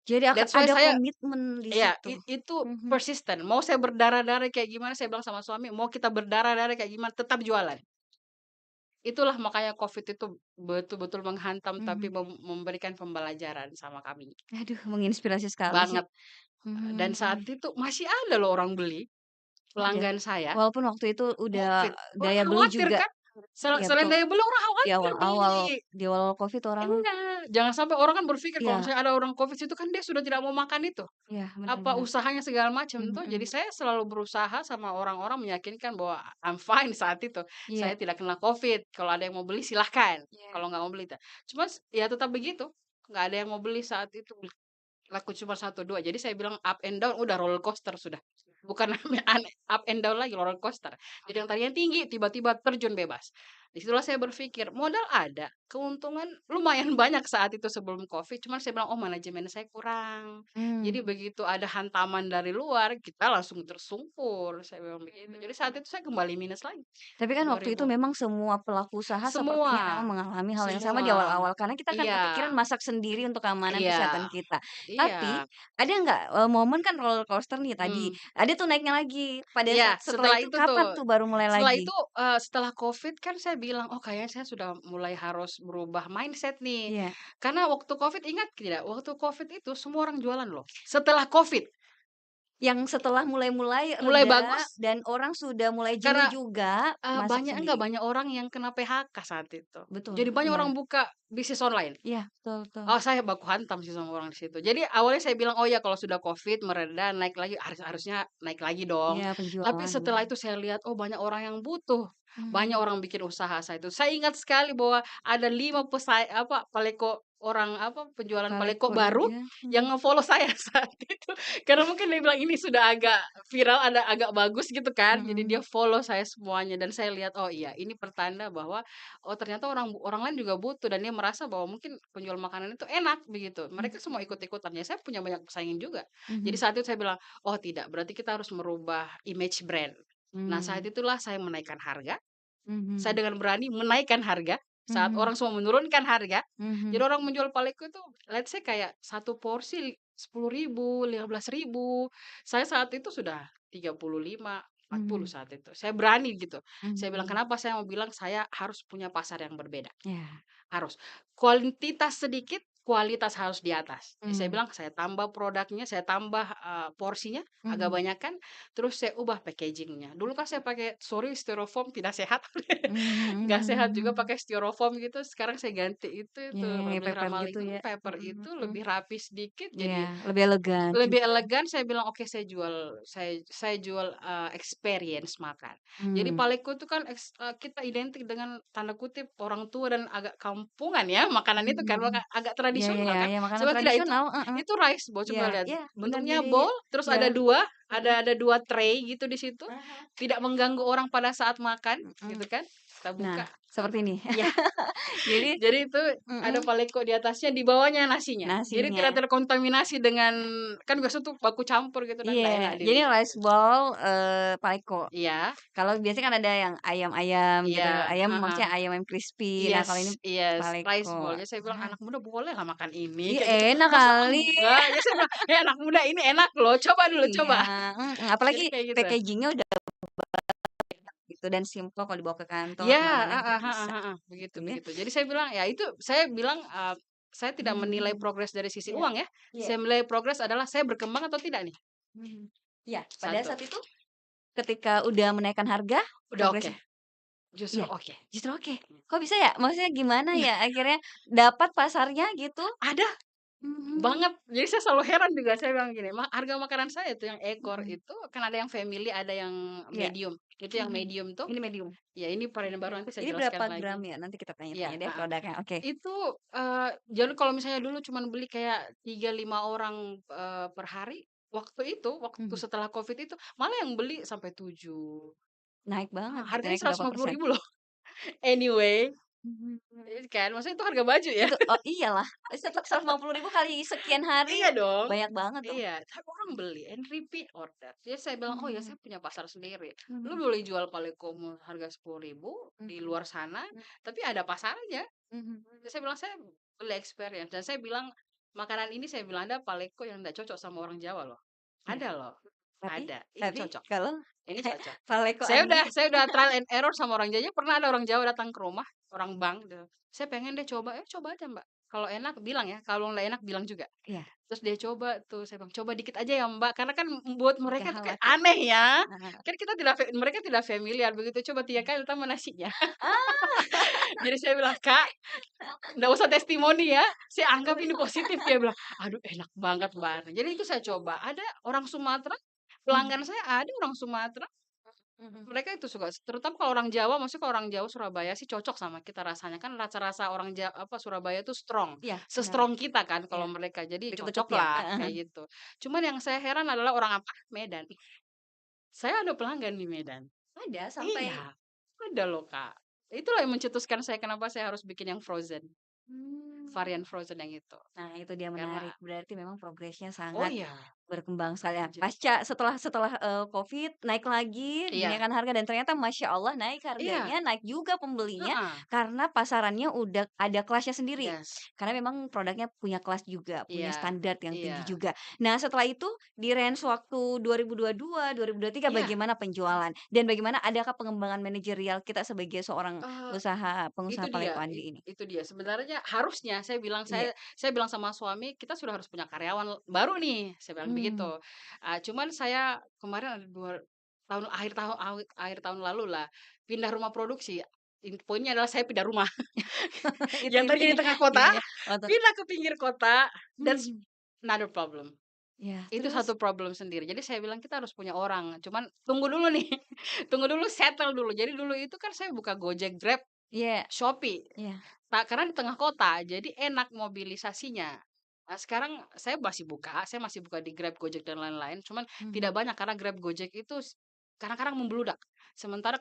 Jadi That's why ada saya komitmen di ya situ. itu Mhm. persisten. Mau saya berdarah-darah kayak gimana, saya bilang sama suami, "Mau kita berdarah-darah kayak gimana, tetap jualan." Itulah makanya Covid itu betul-betul menghantam, tapi Mhm. memberikan pembelajaran sama kami, Aduh, menginspirasi sekali sih. banget. Dan Mhm saat mhm. itu masih ada loh orang beli, Iya. pelanggan saya, Walaupun waktu itu udah Covid. Orang daya beli khawatir juga, kan? iya Selain betul, daya beli, orang di khawatir awal-awal beli. di awal-awal Covid orang Iya, jangan sampai orang kan berpikir kalau iya misalnya ada orang Covid itu kan dia sudah tidak mau makan itu. iya, bener Apa bener. usahanya segala macam Mhm tuh, jadi mhm. saya selalu berusaha sama orang-orang meyakinkan bahwa I'm fine saat itu, Iya saya tidak kena Covid, kalau ada yang mau beli silahkan, iya. kalau nggak mau beli cuma ya tetap begitu, nggak ada yang mau beli saat itu, laku cuma satu 2 jadi saya bilang up and down udah roller coster sudah, bukan namanya up and down lagi, roller coster. Jadi yang tadinya tinggi tiba-tiba terjun bebas. Disitulah saya berpikir modal ada, keuntungan lumayan banyak saat itu sebelum Covid, cuman saya bilang, "Oh manajemen saya kurang." Mmm. Jadi begitu ada hantaman dari luar, kita langsung tersungkur, saya bilang begitu. Jadi saat Mmm. itu saya kembali minus lagi, Tapi kan dua waktu itu ribu memang semua pelaku usaha sepertinya memang Semua mengalami hal yang sama di semua. awal-awal, karena kita kan Iya kepikiran masak sendiri untuk keamanan iya kesehatan kita. Tapi iya, ada nggak, momen kan roller coaster nih tadi, mmm. ada tuh naiknya lagi, pada Iya, saat setelah setelah itu itu kapan tuh tuh baru mulai lagi? setelah Covid kan saya bilang, "Oh kayaknya saya sudah mulai harus berubah mindset nih." Iya. Karena waktu Covid ingat tidak? Waktu Covid itu semua orang jualan loh. Setelah Covid, Yang setelah mulai-mulai mulai reda bagus dan orang sudah mulai jenuh karena juga, masak enggak sendiri. banyak orang yang kena PHK saat itu. Betul, Jadi banyak orang iya. buka bisnis online. Iya, betul betul. Oh saya baku hantam sih sama orang di situ. Jadi awalnya saya bilang, "Oh ya kalau sudah Covid mereda naik lagi, harusnya naik lagi dong." Iya, Tapi penjualannya. setelah itu saya lihat, oh banyak orang yang butuh, banyak Mmm. orang bikin usaha saat itu. Saya ingat sekali bahwa ada 5 paleko orang penjualan paleko Paleko baru iya, yang mhm. nge-follow saya saat itu. Karena mungkin dia bilang ini sudah agak viral, agak bagus gitu kan. Jadi dia Mhm. follow saya semuanya dan saya lihat, oh iya ini pertanda bahwa oh ternyata orang orang lain juga butuh dan dia merasa bahwa mungkin penjual makanan itu enak begitu. Mereka semua Mhm ikut-ikutan. Ya saya punya banyak pesaing juga. Jadi mhm. saat itu saya bilang, "Oh tidak, berarti kita harus merubah image brand." Nah, saat Mmm. itulah saya menaikkan harga. Saya Mhm. dengan berani menaikkan harga saat Mhm. orang semua menurunkan harga. Jadi Mhm. orang menjual paleko itu let's say kayak satu porsi 10.000, 15.000. Saya saat itu sudah 35, 40 Mhm. saat itu. Saya berani gitu. Saya bilang, Mhm. "Kenapa?" Saya mau bilang, "Saya harus punya pasar yang berbeda." Iya. Harus. Kuantitas sedikit, kualitas harus di atas. Jadi saya Mmm. bilang saya tambah produknya, saya tambah, porsinya agak Mhm. banyakan, terus saya ubah packaging-nya. Dulu kan saya pakai sorry styrofoam tidak sehat, Mmm, nggak mhm sehat juga mhm. pakai styrofoam gitu, sekarang saya ganti itu, Iya, yang kayak lebih paper ramah gitu ya? lingkungan, paper Mhm itu mhm. lebih rapi sedikit, Iya, jadi lebih elegan lebih juga. elegan, saya bilang, "Oke, saya jual, experience makan." Jadi Mmm. Paleko itu kan kita identik dengan tanda kutip orang tua dan agak kampungan ya, makanan Mhm itu kan mhm. agak Iya iya tradisional kan. iya, makanan Sebenarnya tidak, tradisional, heeh. itu rice bowl, Iya coba lihat iya, bener bentuknya jadi bowl, terus iya, mhm. ada 2 tray gitu di situ, Mhm tidak mengganggu orang pada saat makan, mhm. gitu kan. Kita Nah, buka, seperti ini. iya. Jadi Jadi itu ada mhm, paleko di atasnya, di bawahnya nasinya. Jadi nasinya. tidak terkontaminasi dengan kan biasa tuh baku campur gitu dan Iya, nggak enak jadi dilihat. rice ball, paleko. Iya Kalau biasanya kan ada yang ayam-ayam gitu, iya, ayam heeh. maksudnya ayam yang crispy, nah kalau ini Yes yes, paleko. rice ball. Jadi saya bilang, Ah, "Anak muda bolehlah makan ini," iya kayak gitu. enak "Masa kali. enggak?" Jadi saya bilang, anak muda ini enak loh, coba dulu, Iya, coba." mhm, Jadi apalagi kayak gitu. packaging-nya udah gitu gitu dan simpel kalau dibawa ke kantor Ya, ke mana-mana juga heeh heeh bisa heeh, begitu gitu ya. begitu. Jadi saya bilang, ya itu saya bilang, saya tidak menilai Mhm. progres dari sisi Iya, uang ya, iya, saya menilai progres adalah saya berkembang atau tidak nih, mhm. Iya, pada satu. saat itu ketika udah menaikkan harga, Udah oke, progresnya justru iya, oke. justru oke. Kok bisa ya? Maksudnya gimana Iya, ya akhirnya dapat pasarnya gitu? ada Mhm, banget. Jadi saya selalu heran juga, saya bilang gini, harga makanan saya tuh yang ekor mhm, itu kan ada yang family, ada yang iya, medium. Itu yang mhm. medium tuh, Ini medium. ya ini varian baru nanti saya Ini berapa jelaskan gram lagi. ya? Nanti kita Iya, tanya-tanya deh heeh. produknya, oke. Itu, jadi kalau misalnya dulu cuman beli kayak 3 5 orang, per hari, waktu Mhm. setelah Covid itu, malah yang beli sampai 7. Naik banget gitu, Harganya naik seratus berapa lima puluh persen? ribu loh. Anyway, Mhm. kan, maksudnya itu harga baju ya. Itu oh iyalah, 150.000 kali sekian hari, Iya dong. banyak banget dong. Iya, tapi orang beli and repeat order. Jadi saya bilang, "Oh ya saya Mhm, punya pasar sendiri. Lu mhm, boleh jual Paleko harga 10.000 di mhm, luar sana, mmm, tapi ada pasarnya." mhm, Terus saya bilang, "Saya beli experience." Dan saya bilang, "Makanan ini," saya bilang, "ada Paleko yang nggak cocok sama orang Jawa loh. iya. Ada loh, Tapi ada. Ini tapi cocok, kalau ini kayak cocok." Paleko Saya Andi udah saya udah trial and error sama orang Jawa. Pernah ada orang Jawa datang ke rumah, orang Bank gitu, "Saya pengen deh coba." Coba aja Mbak. Kalau enak bilang ya, kalau nggak enak bilang juga." iya, Terus dia coba tuh, saya bilang, "Coba dikit aja ya Mbak." Karena kan buat tiga mereka tuh hal kayak oke. aneh ya. Heeh. Kan kita tidak mereka tidak familiar begitu, "Coba 3 kali tambah nasinya." Ah, Jadi saya bilang, "Kak, nggak usah testimoni ya, saya anggap ini positif." Dia bilang, "Aduh enak banget Mbak." Jadi itu saya coba, ada orang Sumatera, mhm, pelanggan saya ada orang Sumatera, mhm, mereka itu suka, terutama kalau orang Jawa, maksudnya kalau orang Jawa Surabaya sih cocok sama kita rasanya, kan rasa-rasa orang Surabaya itu strong, iya benar, se-strong kita kan kalau iya, mereka, jadi deket-deket ya? cocoklah Heeh, kayak gitu. Cuman yang saya heran adalah orang apa? Medan. Saya ada pelanggan di Medan. ada sampai Iya, ada loh Kak. Itulah yang mencetuskan saya kenapa saya harus bikin yang frozen, mmm, varian frozen yang itu. nah itu dia Karena menarik, berarti memang progresnya oh sangat iya, berkembang sekali ya. jadi Pasca setelah setelah, Covid naik lagi, iya, dinaikkan harga dan ternyata Masya Allah naik iya, harganya, naik juga pembelinya, heeh, karena pasarannya udah ada kelasnya sendiri. yes, Karena memang produknya punya kelas juga, punya iya, standar yang tinggi iya, juga. Nah setelah itu di range waktu 2022, 2023 iya, bagaimana penjualan? Dan bagaimana adakah pengembangan manajerial kita sebagai seorang eee pengusaha itu dia, dia Paleko Andi ini? itu dia. Sebenarnya harusnya saya bilang, Iya, saya bilang sama suami, "Kita sudah harus punya karyawan baru nih," saya bilang begitu. mmm, Cuman saya kemarin ada 2 tahun akhir tahun lalu lah, pindah rumah produksi. Poinnya adalah saya pindah rumah. itu Yang tadi di intinya tengah kota, intinya untuk pindah ke pinggir kota, that's mhm, another problem. iya Itu terus? satu problem sendiri. Jadi saya bilang, "Kita harus punya orang." Cuman tunggu dulu nih, tunggu dulu, settle dulu. Jadi dulu itu kan saya buka Gojek, Grab, Iya, Shopee. iya, Karena di tengah kota, jadi enak mobilisasinya. Nah, sekarang saya masih buka di Grab, Gojek, dan lain-lain, cuman tidak mhm, banyak karena Grab, Gojek itu kadang-kadang membludak. Sementara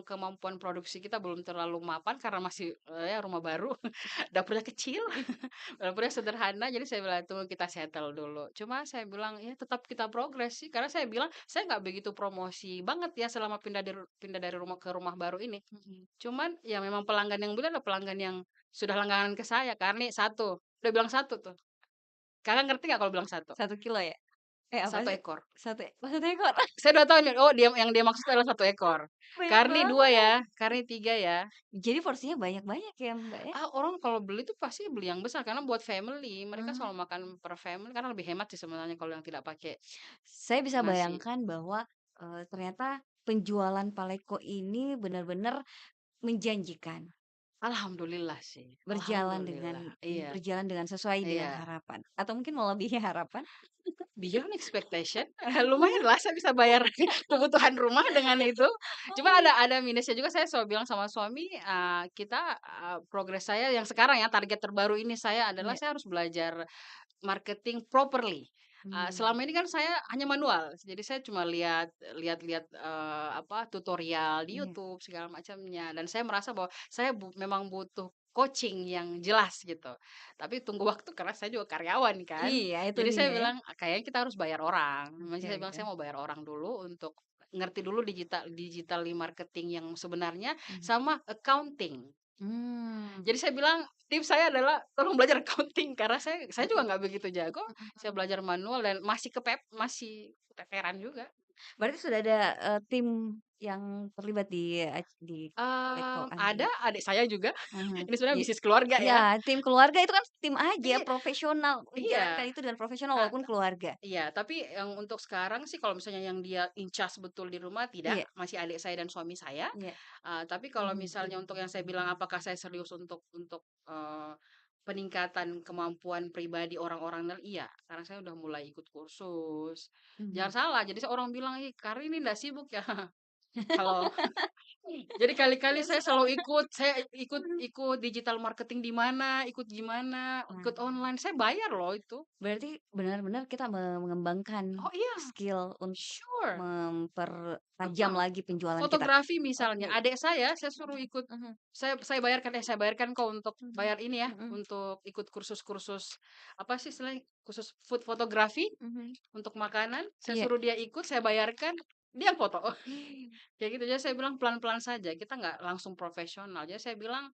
kemampuan produksi kita belum terlalu mapan karena masih, ya rumah baru, dapurnya kecil, dapurnya sederhana, jadi saya bilang, "Tunggu kita settle dulu." Cuma saya bilang, ya tetap kita progres sih, karena saya bilang, saya nggak begitu promosi banget ya selama pindah dari rumah ke rumah baru ini. mhm. Cuman, ya memang pelanggan yang beli adalah pelanggan yang sudah langganan ke saya kan, nih satu, udah bilang satu tuh. Kakak ngerti nggak kalau bilang satu? 1 kilo ya? Apa Satu sih? ekor. Oh 1 ekor? Saya udah tahu nih, oh yang dia maksud adalah satu ekor. Banyak Karni 2 ya, banget. Karni 3 ya. Jadi porsinya banyak-banyak ya, Mbak, ya? Orang kalau beli tuh pasti beli yang besar karena buat family, mereka Mmm, selalu makan per family karena lebih hemat sih sebenarnya kalau yang tidak pakai saya bisa nasi. bayangkan bahwa, ternyata penjualan Paleko ini benar-benar menjanjikan, Alhamdulillah sih, alhamdulillah. Iya, berjalan dengan sesuai dengan iya. harapan atau mungkin melebihi harapan? Beyond expectation, lumayanlah saya bisa bayar kebutuhan rumah dengan itu. Cuma ada minusnya juga, saya selalu bilang sama suami, progres saya yang sekarang ya, target terbaru ini saya adalah Iya, saya harus belajar marketing properly. mmm, Selama ini kan saya hanya manual, jadi saya cuma lihat-lihat, tutorial di iya, YouTube segala macamnya, dan saya merasa bahwa saya memang butuh coaching yang jelas gitu. Tapi tunggu waktu karena saya juga karyawan kan. iya itu Jadi saya dia ya. bilang, Kayaknya kita harus bayar orang." Oke Makanya saya bilang, oke, "Saya mau bayar orang dulu untuk ngerti dulu digital marketing yang sebenarnya mhm, sama accounting." mmm, Jadi saya bilang, tips saya adalah tolong belajar accounting karena saya juga mhm nggak begitu jago, mhm saya mhm. belajar manual dan masih keteteran juga. Berarti sudah ada, tim yang terlibat di Lekoan Ada ini? adik saya juga, Mhm. ini sebenarnya Ji bisnis keluarga iya, ya. tim keluarga itu kan tim aja, Iya profesional, menjalankan iya, itu dengan profesional Kak. walaupun keluarga. Iya, tapi yang untuk sekarang sih kalau misalnya yang dia in charge betul di rumah tidak, Iya masih adik saya dan suami saya. iya. Tapi kalau Mhm misalnya untuk yang saya bilang apakah saya serius peningkatan kemampuan pribadi orang-orang dan iya, karena saya udah mulai ikut kursus. Jangan mhm. salah, jadi orang bilang, "Ih, Karin ini nggak sibuk ya?" Kalau jadi kali-kali Iya saya sih. selalu ikut, saya ikut Mhm. ikut digital marketing di mana, ikut gimana, Wah, ikut online, saya bayar loh itu. berarti benar-benar kita mengembangkan Oh iya, skill untuk sure. mempertajam Heeh. lagi penjualan kita. Fotografi misalnya, Oke. adik saya suruh ikut, Mhm saya bayarkan kok untuk mhm bayar ini ya, mhm untuk ikut kursus-kursus, apa sih istilahnya, khusus food fotografi mhm. untuk makanan, saya Iya. suruh dia ikut, saya bayarkan, dia yang foto. Kayak gitu, jadi saya bilang pelan-pelan saja, kita nggak langsung profesional. Jadi saya bilang,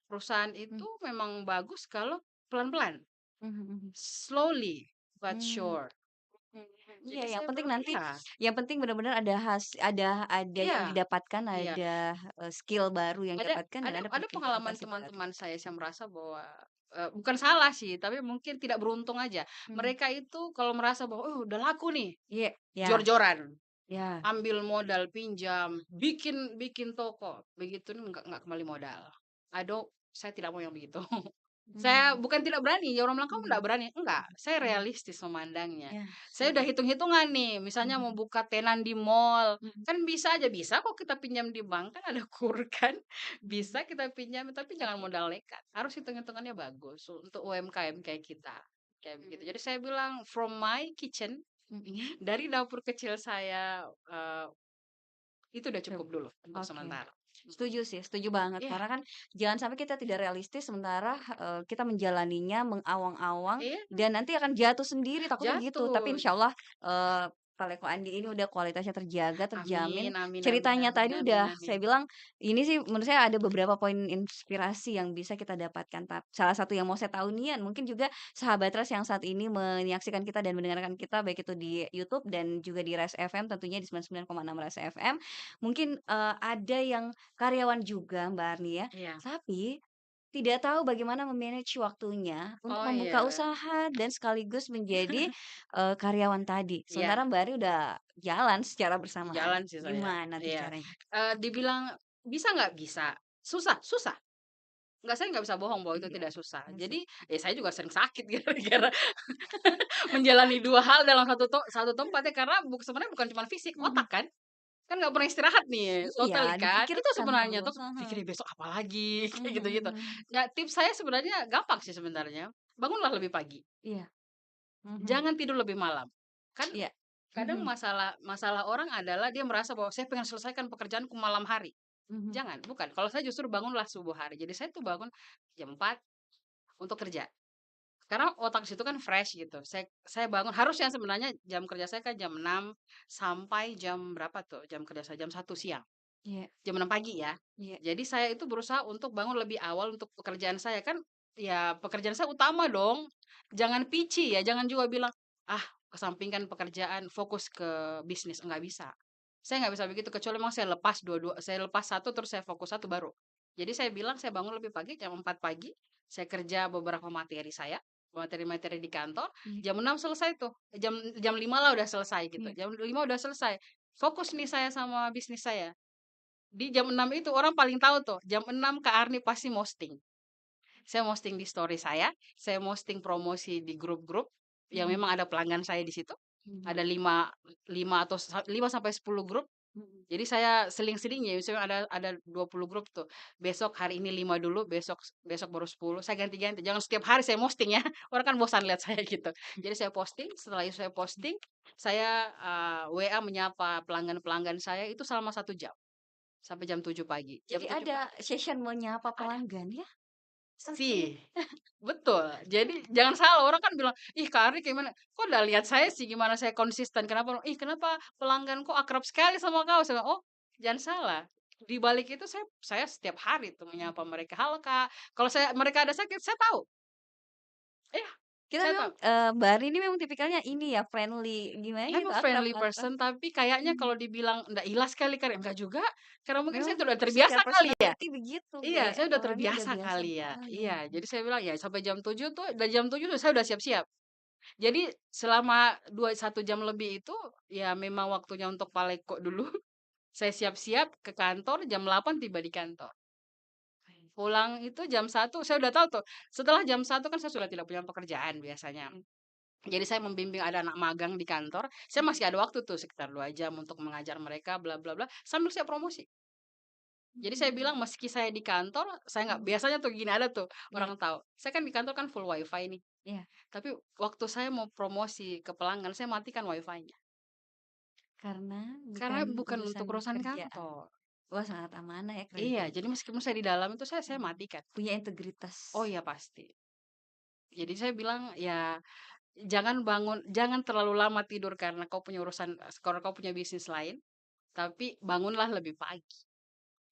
perusahaan Mmm, itu memang bagus kalau pelan-pelan, mhm mhm. slowly but Mmm. sure. Mhm mhm. Iya, Jadi yang saya penting bilang nanti iya, yang penting benar-benar ada yang iya, didapatkan, iya. ada, skill baru yang Ada didapatkan dan ada ada ada pengalaman produktivitas yang baru. teman-teman saya merasa bahwa, bukan salah sih, tapi mungkin tidak beruntung aja. Mhm. Mereka itu kalau merasa bahwa, "Oh, udah laku nih," Iya, ya jor-joran, ya. ambil modal pinjam, bikin bikin toko, begitu nih nggak kembali modal. Saya tidak mau yang begitu. Saya Mhm bukan tidak berani, ya orang bilang, "Kamu mhm nggak berani?" Enggak, saya mhm. realistis memandangnya. Ya, Saya udah setuju. hitung-hitungan nih, misalnya mau Mhm buka tenan di mall, mhm kan bisa aja, bisa kok kita pinjam di bank, kan ada KUR kan, mhm. bisa kita pinjam, tapi jangan Oke. modal nekat, harus hitung-hitungannya bagus untuk UMKM kayak kita, kayak begitu. Mhm Jadi saya bilang, from my kitchen, mhm. dari dapur kecil saya, itu udah Cukup. cukup dulu untuk Oke. sementara. Mhm. Setuju sih, setuju banget. Iya Karena kan jangan sampai kita tidak realistis sementara, kita menjalaninya mengawang-awang iya, dan nanti akan jatuh sendiri, takutnya gitu. Tapi jatuh. insya Allah, Kaleko Andi ini udah kualitasnya terjaga, terjamin. Amin amin amin Ceritanya amin tadi amin udah amin. saya bilang, ini sih menurut saya ada beberapa poin inspirasi yang bisa kita dapatkan. Salah satu yang mau saya tahu nih, mungkin juga sahabat Ras yang saat ini menyaksikan kita dan mendengarkan kita, baik itu di YouTube dan juga di Ras FM, tentunya di 99,6 Ras FM. Mungkin, ada yang karyawan juga Mbak Arni ya, Iya. tapi tidak tahu bagaimana me-manage waktunya untuk Oh membuka iya, usaha dan sekaligus menjadi, karyawan tadi. iya, Sementara Mbak Arni udah jalan secara bersamaan. jalan sih saya. Gimana tuh Iya, caranya? dibilang bisa nggak? Bisa. Susah susah. Nggak, saya nggak bisa bohong bahwa itu Iya, tidak susah. masuk. Jadi, ya saya juga sering sakit gara-gara menjalani 2 hal dalam satu tempat ya, karena sebenarnya bukan cuma fisik, Mhm. otak kan. Kan nggak pernah istirahat nih, Iya, totally kan. Itu dipikirkan sebenarnya terus, tuh, heeh. pikirin besok apa lagi, kayak Mhm gitu-gitu. mhm. Nah, tips saya sebenarnya gampang sih sebenarnya, bangunlah lebih pagi, Iya, mhm. jangan tidur lebih malam. Kan Iya. kadang Mhm masalah masalah orang adalah dia merasa bahwa, "Saya pengen selesaikan pekerjaanku malam hari." mhm. Jangan, bukan. Kalau saya justru bangunlah subuh hari. Jadi saya tuh bangun jam 4 untuk kerja. Karena otak situ kan fresh gitu. Saya bangun harusnya sebenarnya jam kerja saya kan jam 6 sampai jam berapa tuh, jam kerja saya jam 1 siang. Iya Jam 6 pagi ya. iya. Jadi saya itu berusaha untuk bangun lebih awal untuk pekerjaan saya, kan ya pekerjaan saya utama dong. Jangan pici ya, jangan juga bilang, "Ah, kesampingkan pekerjaan, fokus ke bisnis." Enggak bisa. Saya nggak bisa begitu, kecuali memang saya lepas satu terus saya fokus satu baru. Jadi saya bilang saya bangun lebih pagi, jam 4 pagi, saya kerja beberapa materi saya, materi-materi di kantor, Iya jam 6 selesai tuh, jam jam 5 lah udah selesai gitu, iya. jam 5 udah selesai. Fokus nih saya sama bisnis saya. Di jam 6 itu orang paling tahu tuh, jam 6 Kak Arni pasti posting. Saya posting di story saya posting promosi di grup-grup yang Mhm memang ada pelanggan saya di situ. mhm Ada 5 sampai 10 grup. mhm. Jadi saya seling-seling ya, misalnya ada 20 grup tuh. Besok hari ini 5 dulu, besok besok baru 10. Saya ganti-ganti. Jangan setiap hari saya posting ya. Orang kan bosan lihat saya gitu. Jadi saya posting, setelah itu saya posting, saya WA menyapa pelanggan-pelanggan saya itu selama 1 jam. Sampai jam 7 pagi. Jam Jadi 7 ada pagi session menyapa ada pelanggan ya? Oke. sih. Betul. Jadi jangan salah, orang kan bilang, "Ih, Kak Arni kayak mana?" Kok udah lihat saya sih gimana saya konsisten, kenapa, "Ih, kenapa pelanggan kok akrab sekali sama kau?" Saya bilang, "Oh, jangan salah. Di balik itu saya setiap hari tuh menyapa mereka, "Halo, Kak." Kalau mereka ada sakit, saya tahu. Iya, Kita Saya memang, tahu. Mbak Arin ini memang tipikalnya ini ya, friendly, gimana gitu, Emang friendly akrab-akrab. person, tapi kayaknya Mhm. kalau dibilang ndak ikhlas kali kan, enggak juga. Karena mungkin Memang saya udah terbiasa secara kali ya. personality begitu, Iya, kayak saya udah orangnya udah terbiasa biasa kali ya. oh iya. Iya, jadi saya bilang ya sampai jam 7 tuh, dari jam 7 tuh saya udah siap-siap. Jadi selama 1 jam lebih itu, ya memang waktunya untuk paleko dulu. Saya siap-siap ke kantor, jam 8 tiba di kantor. Pulang itu jam 1 saya udah tahu tuh, setelah jam 1 kan saya sudah tidak punya pekerjaan biasanya. Mhm. Jadi saya membimbing ada anak magang di kantor, saya masih ada waktu tuh sekitar 2 jam untuk mengajar mereka bla bla bla, sambil saya promosi. Jadi saya bilang meski saya di kantor, saya nggak Mhm. biasanya tuh gini ada tuh Iya orang tahu, saya kan di kantor kan full WiFi nih, iya, tapi waktu saya mau promosi ke pelanggan, saya matikan WiFi-nya. karena Karena bukan bukan untuk urusan urusan kerjaan. kantor. Wah, sangat amanah ya, keren Iya, juga. jadi meskipun saya di dalam itu saya Mhm. matikan. Punya integritas. Oh iya pasti. Jadi saya bilang, ya jangan terlalu lama tidur karena kau punya urusan karena kau punya bisnis lain, tapi bangunlah lebih pagi,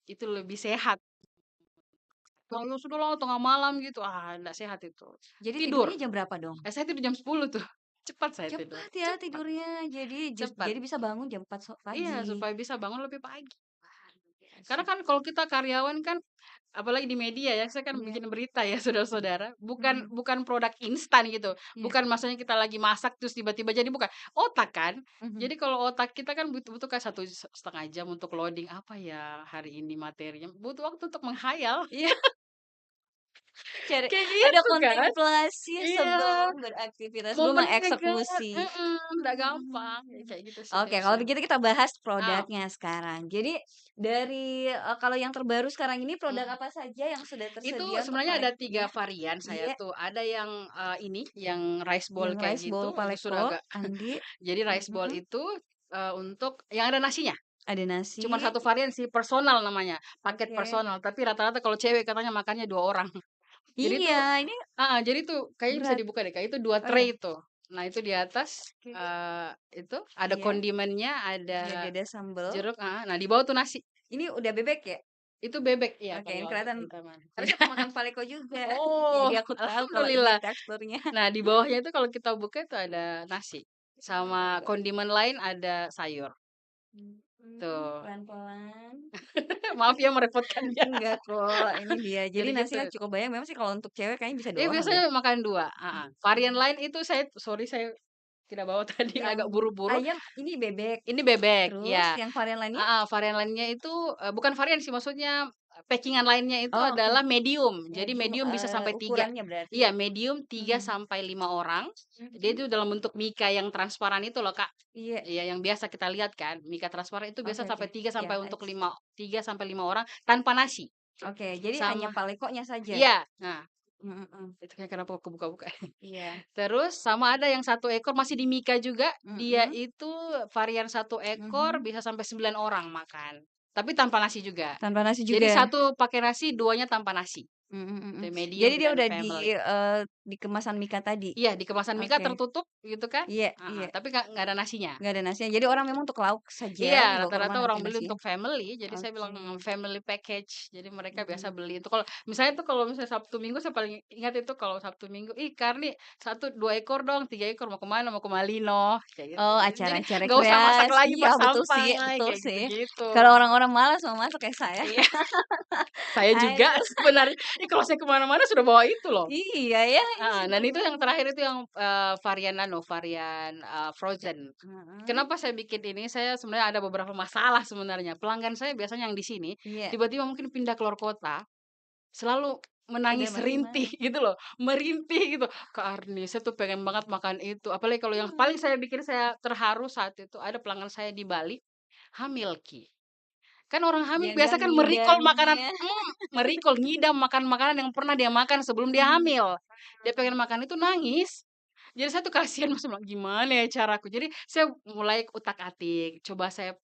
itu lebih sehat. Kalau sudahlah tengah malam gitu, nggak sehat itu. Jadi Tidur, tidurnya jam berapa dong? saya tidur jam 10 tuh, cepat saya tidur, Cepat ya cepat tidurnya, cepat. jadi bisa bangun jam 4 Iya, pagi. supaya bisa bangun lebih pagi. Wah, luar biasa. Karena kan kalau kita karyawan kan, apalagi di media ya, saya kan Iya, bikin berita ya saudara-saudara, bukan mhm, bukan produk instan gitu, iya, bukan maksudnya kita lagi masak terus tiba-tiba jadi, bukan. Otak kan, mhm. jadi kalau otak kita kan butuh butuh kayak 1,5 jam untuk loading, apa ya hari ini materinya, butuh waktu untuk menghayal, Iya, cari kayak ada gitu kan. kontemplasi Iya, sebelum beraktivitas, sebelum momennya kan mengeksekusi. nggak Mhm. gampang, kayak gitu sih Oke, kalau tipsnya. begitu kita bahas Ah, produknya sekarang. Jadi dari, kalau yang terbaru sekarang ini produk mhm. apa saja yang sudah Itu tersedia untuk sebenarnya ada 3 Palekonya? varian saya Iya, tuh. Ada yang, ini, yang rice ball yang kayak rice gitu, bowl itu sudah Paleko, agak Andi, jadi rice ball mhm, itu, untuk yang ada nasinya. ada Cuman nasi, satu varian sih, personal namanya, paket oke. personal, tapi rata-rata kalau cewek katanya makannya 2 orang. Jadi Iya, tuh ini jadi tuh kayaknya bisa berat. dibuka deh, Kak, itu 2 Oh ya? tray tuh. Nah itu di atas, Oke, itu ada iya, kondimennya, jadi ada ada sambel. jeruk nah di bawah tuh nasi. Ini udah bebek ya? Itu bebek, iya Oke, yang kalau agak kelihatan kehitaman. karena suka makan Paleko juga. Oh, Jadi aku tahu kalau ini alhamdulillah. teksturnya. Nah, di bawahnya itu kalau kita buka itu ada nasi, sama Oke. kondimen lain ada sayur, tuh. Pelan-pelan. Maaf ya merepotkan ya. Enggak kok, ini dia. Jadi Jadi gitu. nasinya cukup banyak, memang sih kalau untuk cewek kayaknya bisa 2 orang Biasanya deh. makan 2 Varian Mhm. lain itu saya tidak bawa tadi Yang agak buru-buru. ayam ini bebek, Ini bebek, terus ya. yang varian lainnya? Varian lainnya itu, bukan varian sih, maksudnya packing-an lainnya itu Oh oke, adalah medium. Jadi medium, medium bisa sampai 3. ukurannya berarti? Iya, medium 3 Mhm. sampai 5 orang. Dia Mhm. itu dalam bentuk mika yang transparan itu loh, Kak. Iya, Iya, yang biasa kita lihat kan, mika transparan itu biasa oke oke. sampai 3 Iya, sampai untuk Ais. 3 sampai 5 orang tanpa nasi. Oke, jadi hanya Sama Palekonya saja? iya, nah, Mhm mhm. itu kayak kenapa aku buka-buka. Iya. Terus sama ada yang 1 ekor masih di mika juga, dia Mhm, itu varian 1 ekor mhm. bisa sampai 9 orang makan, tapi tanpa nasi juga. Tanpa nasi Jadi juga? satu pakai nasi, duanya tanpa nasi. Mhm mhm. Itu medium Jadi dia dan udah family. di kemasan mika tadi? Iya, di kemasan mika Oke. tertutup gitu kan, Iya iya. tapi nggak ada nasinya. Nggak ada nasinya. Jadi orang memang untuk lauk saja, Iya, dibawa ke rumah rata-rata nanti orang beli nasinya? untuk family, jadi saya Oke. bilang family package. Jadi mereka biasa Mhm. beli itu kalau misalnya tuh kalau misalnya Sabtu Minggu saya paling ingat itu kalau Sabtu Minggu, "Ih, Karni 1, 2 ekor dong, 3 ekor mau ke mana? Mau ke Malino," kayak gitu. Oh, Jadi acara-acara nggak usah masak rekreasi. lagi Iya, pas betul sih sampai, betul kayak sih. gitu-gitu. Kalau orang-orang malas mau masak kayak saya. Iya, saya juga Aduh, sebenarnya. Kalau saya ke mana-mana sudah bawa itu loh. iya ya, ini Dan bener itu yang banget. terakhir itu yang, varian, frozen. Heeh. Kenapa saya bikin ini, saya sebenarnya ada beberapa masalah sebenarnya. Pelanggan saya biasanya yang di sini, Iya. tiba-tiba mungkin pindah keluar kota, selalu Udah menangis main di mana? rintih gitu loh, merintih gitu, "Kak Arni, saya tuh pengen banget makan itu." Apalagi kalau yang paling Mmm. saya bikin saya terharu saat itu, ada pelanggan saya di Bali, hamil, Ki. Kan orang hamil Yang dia biasa kan me-recall makanan ngidamnya. me-recall, ngidam makan makanan yang pernah dia makan sebelum dia Mhm. hamil. Dia pengen makan itu nangis. Jadi saya tuh kasihan Mas, bilang, "Gimana ya caraku?" Jadi saya mulai utak-atik, coba saya,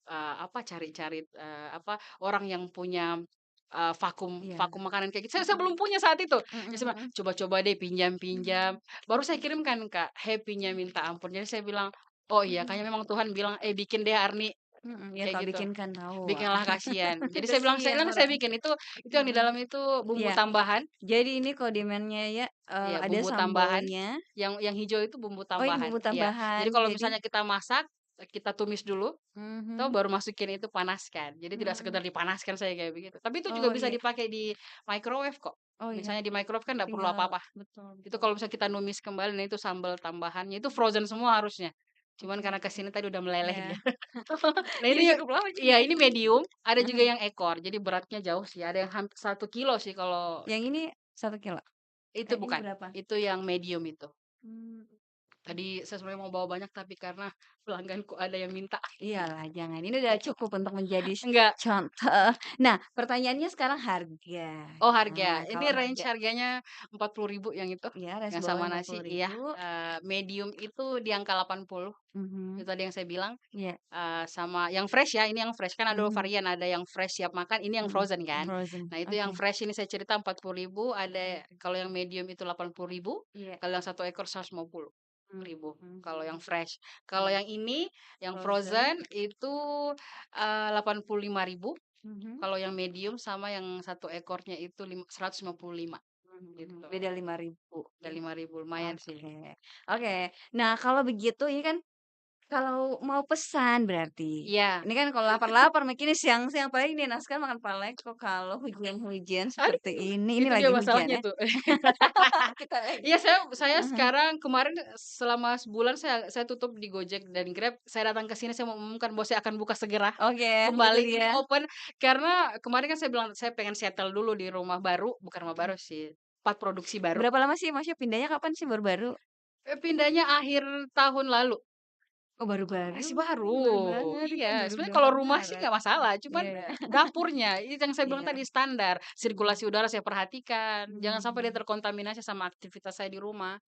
cari-cari, orang yang punya, vakum Iya. vakum makanan kayak gitu. Saya Mhm. belum punya saat itu. Mhm Jadi saya bilang, mhm. "Coba-coba deh pinjam-pinjam." Baru saya kirimkan, Kak, happy-nya minta ampun. Jadi saya bilang, "Oh iya, kayaknya Mhm. memang Tuhan bilang, bikin deh Arni." Ya kayak Kak, gitu. bikinkan tahu, wah. Bikinlah kasihan. Jadi saya bilang, Kasihan saya orang. bikin itu yang di Mhm, dalam itu bumbu iya. tambahan, Jadi ini kondimennya ya, iya ada bumbu tambahan, sambelnya. yang hijau itu bumbu Oh ini tambahan, bumbu iya. tambahan, Jadi kalau jadi misalnya kita masak, kita tumis dulu, tahu mhm baru masukin itu panaskan. Jadi tidak mhm. sekedar dipanaskan saya kayak begitu. Tapi itu juga Oh bisa iya, dipakai di microwave kok. oh iya, Misalnya di microwave kan nggak perlu tinggal apa-apa. betul Itu betul. kalau misalnya kita numis kembali, nah itu sambal tambahannya itu frozen semua harusnya. Cuman Oke karena oke. kesini tadi udah meleleh dia. Iya. Nah Jadi ini cukup lama juga iya ya? ini medium, ada juga Mhm. yang ekor, jadi beratnya jauh sih, ada yang 1 kilo sih kalau Yang ini 1 kilo. itu Ini bukan, berapa? itu yang medium itu. Mmm. Tadi saya sebenarnya mau bawa banyak tapi karena pelangganku ada yang minta. Iyalah jangan, ini udah cukup untuk menjadi Enggak. contoh. Nah, pertanyaannya sekarang harga. Oh Nah, harga, ini kalau range harga harganya 40.000 yang itu, ya res yang bawah sama empat nasi puluh iya, ribu. medium itu di angka 80, itu Mhm. tadi yang saya bilang, Iya. sama yang fresh ya, ini yang fresh, kan ada Mhm varian, ada yang fresh siap makan, ini yang mhm. frozen kan. Frozen, Nah itu yang oke. fresh ini saya cerita 40.000, ada Mhm. kalau yang medium itu 80.000, Iya. kalau yang 1 ekor 150.000 kalau yang Mhm. fresh. Kalau Iya. yang ini, yang Frozen. frozen itu, 85.000, Mhm. kalau yang medium sama yang 1 ekornya itu 155 Mhm. gitu. Beda 5.000 Udah ya. 5.000 lumayan sih. Oke. Oke. Nah, kalau begitu ini kan kalau mau pesan berarti. Iya. Ini kan kalau lapar-lapar mikirnya siang-siang, apalagi nih naskah makan paleko kalau hujan-hujan Aduh, seperti ini itu dia lagi hujan masalahnya ya. tuh. Kita lagi Iya, saya mhm. sekarang kemarin selama sebulan saya tutup di Gojek dan Grab, saya datang ke sini saya mau umumkan bahwa saya akan buka segera Oke, itu kembali dia. open, karena kemarin kan saya bilang saya pengen settle dulu di rumah baru, bukan rumah baru Mhm. sih, tempat produksi baru. Berapa lama sih Masnya pindahnya kapan sih baru-baru? Pindahnya akhir tahun lalu. Oh baru-baru? Masih baru. Baru banget kan Iya, baru sebenarnya berapa kalau rumah sih Maret. nggak masalah, cuman, Iya. dapurnya, itu yang saya bilang Iya. tadi standar, Mhm. sirkulasi udara saya perhatikan, jangan sampai dia Mmm. terkontaminasi sama aktivitas saya di rumah.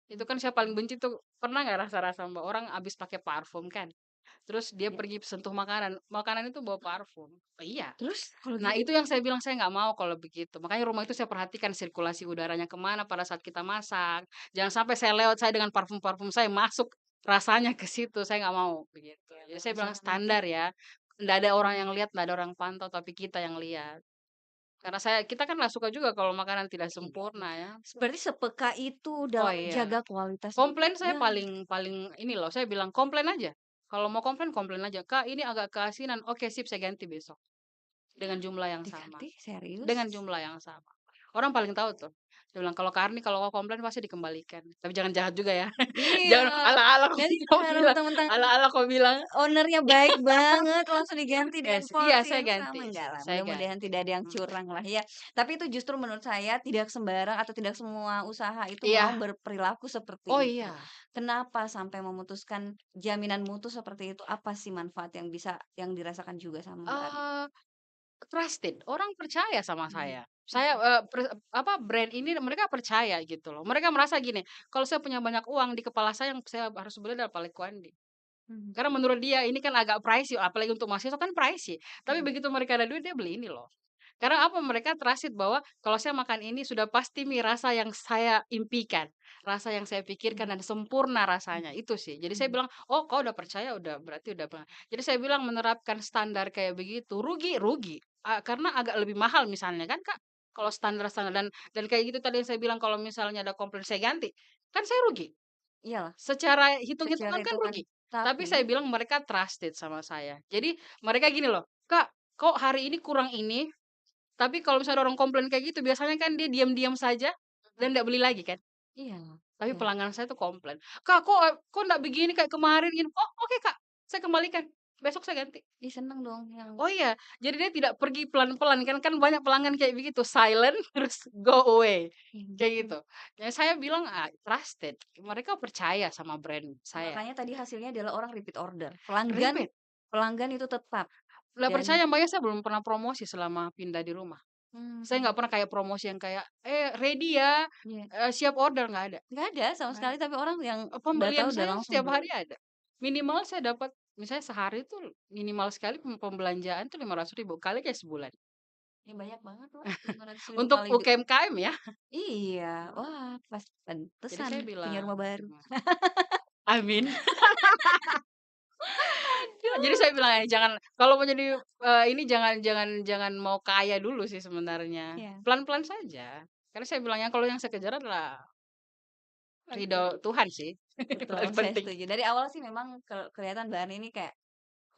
Itu kan saya paling benci tuh, pernah nggak rasa-rasa Mbak, orang habis pakai parfum kan, terus dia Iya. pergi sentuh makanan, makanan itu bawa parfum. Oh, iya. Terus kalau Nah gitu? itu yang saya bilang saya nggak mau kalau begitu, makanya rumah itu saya perhatikan sirkulasi udaranya kemana pada saat kita masak, jangan sampai saya lewat saya dengan parfum-parfum saya masuk rasanya ke situ, saya nggak mau begitu. Iya Jadi saya bahasa bilang mungkin standar ya, nggak ada orang mhm. yang lihat, nggak ada orang pantau, tapi kita yang lihat. Karena kita kan nggak suka juga kalau makanan tidak Iya. sempurna ya. Berarti sepeka itu Oh dalam iya, menjaga kualitas itu Kak? komplain saya Ya, paling paling ini loh, saya bilang, "Komplain aja, kalau mau komplain, komplain aja, 'Kak ini agak keasinan.' Oke sip saya ganti besok." Dengan jumlah yang sama. diganti? Serius? Dengan jumlah yang sama. Orang paling tahu tuh. Dia bilang, "Kalau Karni kalau kau komplain pasti dikembalikan." Tapi jangan jahat juga ya. Iya, Jangan ala-ala nanti kau kalau bilang mentang-mentang ala-ala kau bilang owner-nya baik banget langsung diganti dengan iya porsi saya yang sama, ganti enggak lah, saya mudah-mudahan ganti. tidak ada yang Mhm. curang lah ya. Tapi itu justru menurut saya tidak sembarang atau tidak semua usaha itu mau Iya. berperilaku seperti Oh itu. iya. Kenapa sampai memutuskan jaminan mutu seperti itu? Apa sih manfaat yang bisa yang dirasakan juga sama Mbak? Eee, trusted, orang percaya sama Mhm. saya. Saya, Mhm. brand ini mereka percaya gitu loh. Mereka merasa gini, kalau saya punya banyak uang di kepala saya yang saya harus beli adalah Palekuande. Mhm. Karena menurut dia ini kan agak pricey, apalagi untuk mahasiswa kan pricey. Tapi Mhm. begitu mereka ada duit dia beli ini loh. Karena apa? Mereka trusted bahwa kalau saya makan ini sudah pasti nih rasa yang saya impikan, rasa yang saya pikirkan Mhm. dan sempurna Mhm. rasanya, itu sih. Jadi saya Mhm. bilang, "Oh, kau udah percaya, udah berarti udah pernah." Jadi saya bilang menerapkan standar kayak begitu, rugi rugi, karena agak lebih mahal misalnya kan, Kak, kalau standar-standar dan kayak gitu tadi yang saya bilang kalau misalnya ada komplain saya ganti, kan saya rugi. Iyalah, Secara secara hitung-hitungan kan hitungan. rugi. Tapi Tapi saya bilang mereka trusted sama saya. Jadi mereka gini loh, "Kak, kok hari ini kurang ini?" Tapi kalau misalnya ada orang komplain kayak gitu, biasanya kan dia diam-diam saja dan nggak beli lagi kan. iya Tapi iya. pelanggan saya tuh komplain, "Kak, kok nggak begini kayak kemarin gini?" "Oh, oke Kak, saya kembalikan, besok saya ganti." Ih, seneng dong yang Oh iya, jadi dia tidak pergi pelan-pelan, kan banyak pelanggan kayak begitu, silent terus go away, kayak mhm. gitu. Ya saya bilang, trusted, mereka percaya sama brand saya. Makanya tadi hasilnya adalah orang repeat order. Pelanggan Repeat, pelanggan itu tetap nggak dan percaya Mbaknya saya belum pernah promosi selama pindah di rumah. Saya mmm, nggak pernah kayak promosi yang kayak, ready ya, iya. siap order, nggak ada. Nggak ada sama Nggak sekali, ada. tapi orang yang udah tahu Pembelian udah saya langsung setiap beli. hari ada. Minimal saya dapat misalnya sehari tuh minimal sekali pembelanjaan tuh 500.000 kali kayak sebulan. Ya banyak banget lah 500.000 Untuk kali UMKM ya. iya, wah pas Jadi pantesan saya punya bilang rumah baru. amin. Jadi saya bilang, jangan kalau mau jadi, ini jangan mau kaya dulu sih sebenarnya, Iya, pelan-pelan saja. Karena saya bilangnya kalau yang saya kejar adalah ridho Tuhan sih, betul, paling saya penting. setuju. Dari awal sih memang kelihatan Mbak Ani ini kayak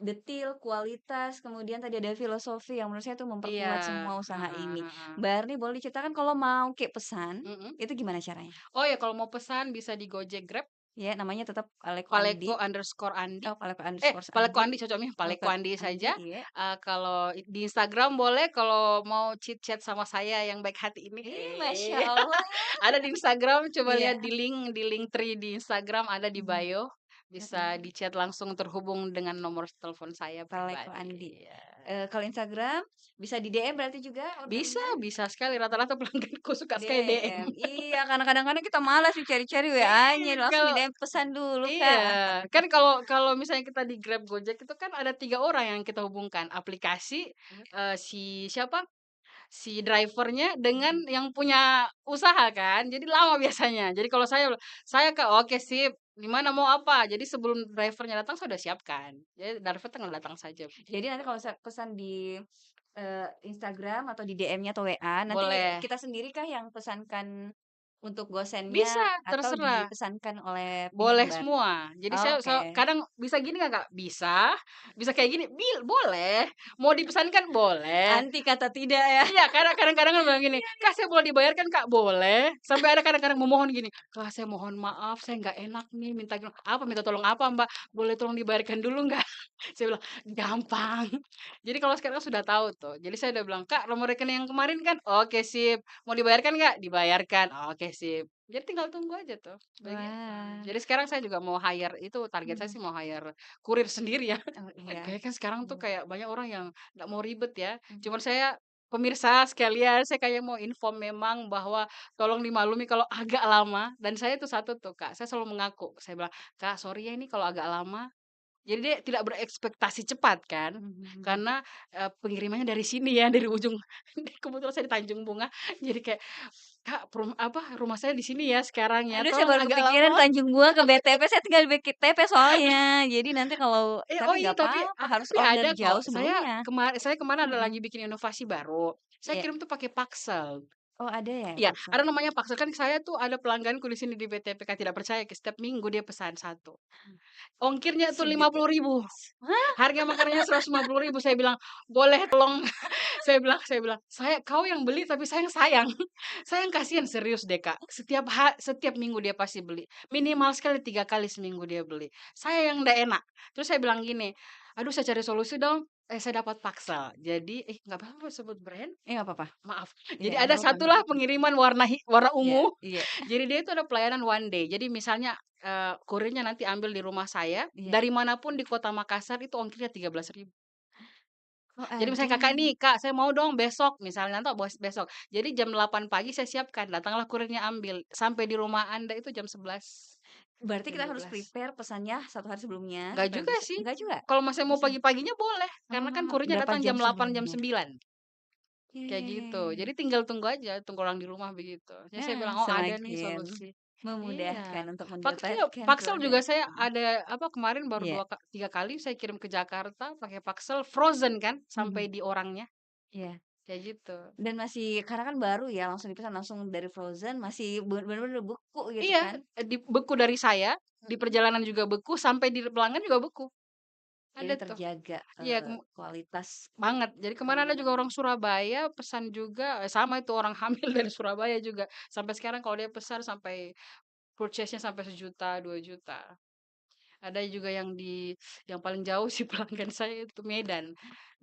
detil, kualitas, kemudian tadi ada filosofi yang menurut saya tuh Iya, memperkuat semua usaha heeh ini. heeh, Mbak Arni boleh diceritakan kalau mau kayak pesan, mhm. itu gimana caranya? Oh ya kalau mau pesan bisa di Gojek, Grab, Ya, namanya tetap Aleko Andi, Paleko_Andi. oh Aleko underscore Paleko Andi, Andi cocoknya, Paleko Aleko Andi Andi, saja. iya. Kalau di Instagram boleh, kalau mau chit-chat sama saya yang baik hati ini, Ih, Masya Allah. ada di Instagram, coba Iya, lihat di link tree di Instagram ada di mhm, bio, bisa mhm, di-chat langsung terhubung dengan nomor telepon saya Aleko Andi. pribadi, ya. Kalau Instagram bisa di DM berarti juga Bisa ordernya? bisa sekali, rata-rata pelangganku suka sekali DM. DM. Iya, karena kadang-kadang kita malas nih cari-cari WA-nya, Iya, langsung di kalau DM pesan dulu, iya, Kak. kan kalau kalau misalnya kita di Grab, Gojek itu kan ada 3 orang yang kita hubungkan, aplikasi, si siapa, si driver-nya dengan Mhm. yang punya usaha kan, jadi lama biasanya. Jadi kalau saya, Kak, "Oke sip, di mana mau apa?" Jadi sebelum driver-nya datang saya udah siapkan. Jadi driver tinggal datang saja Jadi begitu. nanti kalau pesan di, Instagram atau di DM-nya atau WA, nanti Boleh. kita sendiri kah yang pesankan untuk Bisa, gosennya atau terserah. dipesankan oleh pihak Boleh Mbak? semua. Jadi saya Oke. kadang bisa gini nggak, Kak? Bisa, bisa kayak gini, boleh. Mau dipesankan boleh. Anti kata tidak ya? Iya, kadang-kadang kan bilang gini, Iya, iya. "Kak, saya boleh dibayarkan, Kak?" "Boleh." Sampai ada kadang-kadang memohon gini, "Kak, saya mohon maaf, saya nggak enak nih minta apa, minta tolong apa, Mbak? Boleh tolong dibayarkan dulu nggak?" Saya bilang, "Gampang." Jadi kalau sekarang sudah tahu tuh. Jadi saya udah bilang, "Kak, nomor rekening yang kemarin kan?" "Oke, sip." "Mau dibayarkan nggak?" "Dibayarkan." "Oke, sip." Jadi tinggal tunggu aja tuh, begitu. Wah, Jadi sekarang saya juga mau hire itu target saya mhm. sih mau hire kurir sendiri ya. Oh, iya. Kayaknya kan sekarang tuh Iya. kayak banyak orang yang nggak mau ribet ya. Mhm. Cuman saya pemirsa sekalian, saya kayak mau inform memang bahwa tolong dimaklumi kalau agak lama dan saya tuh satu tuh, Kak, saya selalu mengaku, saya bilang, "Kak, sorry ya ini kalau agak lama." Jadi dia tidak berekspektasi cepat kan, Mhm, mhm. karena, pengirimannya dari sini ya, dari ujung kebetulan saya di Tanjung Bunga, jadi kayak, "Kak, rumah saya di sini ya sekarang ya, Aduh, saya tolong baru agak kepikiran lama." Tanjung Bunga ke BTP, saya tinggal di BTP soalnya. Jadi nanti kalau Oh tapi iya, nggak apa-apa, harus tapi order ada jauh kok. sebelumnya. Saya kemarin ada Mhm, lagi bikin inovasi baru, saya iya. kirim tuh pakai Paxel. Oh, ada ya Iya, Paxel? ada namanya Paxel, kan saya tuh ada pelangganku di sini di BTP, Kak, tidak percaya, setiap minggu dia pesan satu. Ongkirnya tuh lima Segitu. puluh ribu. Hah? Harga makanannya 150.000. Saya bilang, "Boleh tolong." Saya bilang, Kau yang beli tapi saya yang sayang." Saya yang kasihan, serius deh, Kak. Setiap minggu dia pasti beli. Minimal sekali 3 kali seminggu dia beli. Saya yang ndak enak. Terus saya bilang gini, "Aduh saya cari solusi dong." Saya dapat Paxel. Jadi nggak apa-apa sebut brand? Nggak apa-apa. Maaf. Iya, Jadi nggak ada apa-apa satu nggak lah apa-apa. pengiriman warna Iya, ungu. iya, Jadi dia itu ada pelayanan one day. Jadi misalnya, kurirnya nanti ambil di rumah saya, iya. dari manapun di kota Makassar itu ongkirnya 13.000. Oh, Jadi ada. misalnya Kakak nih, "Kak, saya mau dong besok," misalnya atau besok. Jadi jam 8 pagi saya siapkan, datanglah kurirnya ambil, sampai di rumah Anda itu jam 11, Berarti jam kita dua harus belas. prepare pesannya 1 hari sebelumnya Enggak supaya juga bisa sih, enggak juga? kalau masih mau Bisa? pagi-paginya boleh, karena kan kurirnya Berapa datang jam jam 8, jam sebelumnya? 9. Iya, Kayak iya, iya, gitu. iya, iya. Jadi tinggal tunggu aja, tunggu orang di rumah begitu. Jadi saya bilang, "Oh ada nih Semakin solusi." memudahkan Iya. untuk Iya, mendapatkan Paxel juga produk. saya Mhm. ada kemarin baru Iya, 3 kali saya kirim ke Jakarta pakai Paxel, frozen kan mhm, sampai di orangnya, iya. kayak gitu. Dan masih karena kan baru ya, langsung dipesan langsung dari frozen, masih bener-bener beku gitu Iya, kan. beku dari saya, di Mhm. perjalanan juga beku, sampai di pelanggan juga beku. Jadi Ada tuh. terjaga, Iya, kualitas banget. Jadi kemarin ada juga keamanan. orang Surabaya pesan juga, sama itu orang hamil dari Surabaya juga. Sampai sekarang kalau dia pesan sampai purchase-nya sampai 1.000.000, 2.000.000. Ada juga yang paling jauh sih pelanggan saya itu Medan.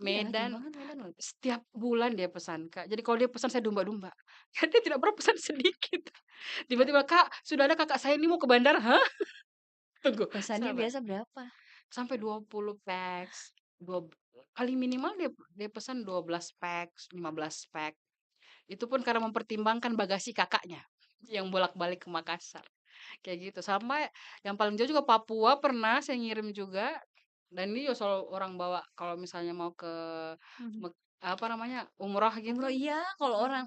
Iya, jauh Medan banget Medan loh. setiap bulan dia pesan, Kak. Jadi kalau dia pesan saya domba-domba. Dia tidak pernah pesan sedikit. Tiba-tiba, "Kak, sudah ada kakak saya ini mau ke bandara." Hah? Tunggu, Pesannya sabar. biasa berapa? Sampai 20 packs, paling minimal dia dia pesan 12 packs, 15 pack. Itu pun karena mempertimbangkan bagasi kakaknya yang bolak-balik ke Makassar, kayak gitu. Sampai yang paling jauh juga Papua pernah saya ngirim juga, dan ini juga selalu orang bawa kalau misalnya mau ke Mhm. apa namanya, umroh gitu, Umroh iya, kalau mhm, orang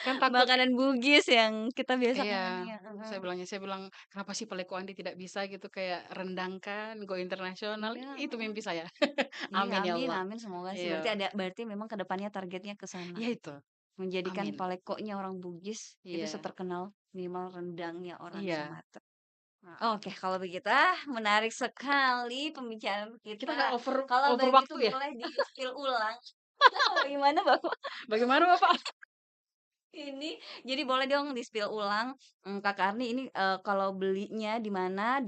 kan takut makanan Bugis yang kita biasa iya, kangenin ya, heeh. saya bilang, "Kenapa sih Paleko Andi tidak bisa gitu kayak rendang kan, go internasional." Iya, Itu mimpi saya. iya, Amin ya amin Allah. amin semoga sih. Iya, Berarti memang ke depannya targetnya ke sana. ya itu, Menjadikan amin. palekonya orang Bugis itu Iya, seterkenal minimal rendangnya orang iya, Sumatera. heeh. Oke, kalau begitu menarik sekali pembicaraan Kita kita. nggak Kalau over begitu waktu ya? boleh di-spill ulang bagaimana Bapak Bagaimana Bapak? ini? Jadi boleh dong di-spill ulang, Kak Karni ini, kalau belinya di mana,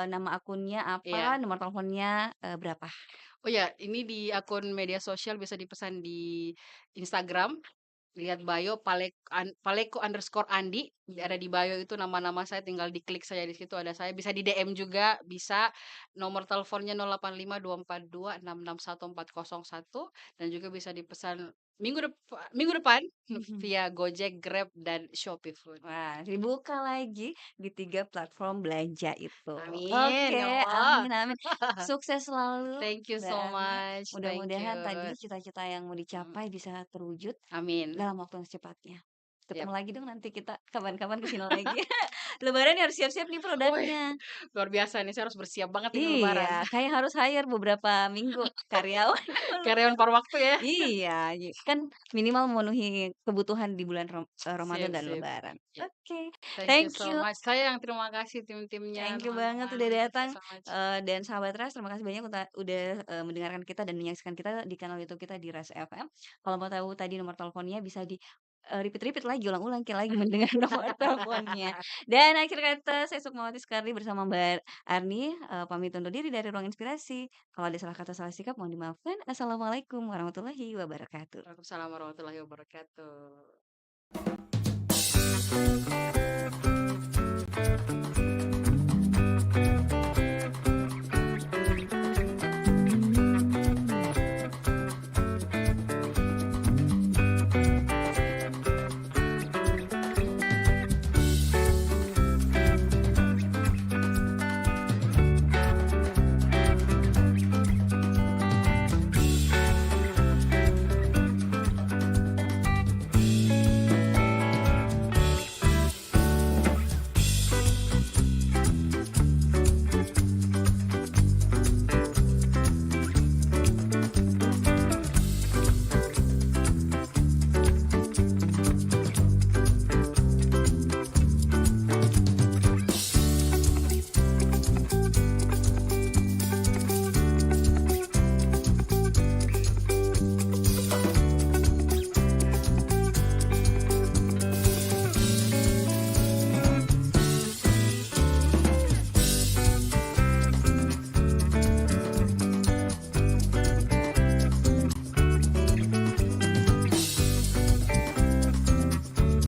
nama akunnya apa, Iya. nomor teleponnya, berapa? Oh ya, ini di akun media sosial bisa dipesan di Instagram, lihat bio paleko_andi, ada di bio itu nama-nama saya tinggal diklik saja di situ ada saya, bisa di DM juga, bisa. Nomor teleponnya 085242661401 dan juga bisa dipesan minggu depan Mhm. via Gojek, Grab, dan Shopee Food. Wah, dibuka lagi di 3 platform belanja itu. Amin, Oke, ya Allah. amin amin. Sukses selalu Thank you Mbak so Arni. much, thank Mudah-mudahan tadi you. cita-cita yang mau Mhm, dicapai bisa terwujud amin. dalam waktu yang secepatnya. Ketemu Yap. lagi dong nanti kita kapan-kapan ke sini lagi. Lebaran harus siap-siap nih Wih, produknya. luar biasa nih, saya harus bersiap banget ini Iya, lebaran. kayak harus hire beberapa minggu karyawan dulu. Karyawan paruh waktu ya. Iya, kan minimal memenuhi kebutuhan di bulan Ramadan Sip dan sip. Lebaran. Ya, Oke, thank you thank so you. much. Saya yang terima kasih tim-timnya, Thank you banget teman-teman. udah Thank you datang, so much. dan sahabat Ras terima kasih banyak udah, mendengarkan kita dan menyaksikan kita di kanal YouTube kita di Ras FM. Kalau mau tahu tadi nomor teleponnya bisa repeat-repeat lagi, ulang-ulang lagi mendengar nomor teleponnya. Dan akhir kata saya Sukmawati Soekardi bersama Mbak Arni, pamit undur diri dari Ruang Inspirasi. Kalau ada salah kata, salah sikap mohon dimaafkan. Assalamualaikum warahmatullahi wabarakatuh. Waalaikumsalam warahmatullahi wabarakatuh.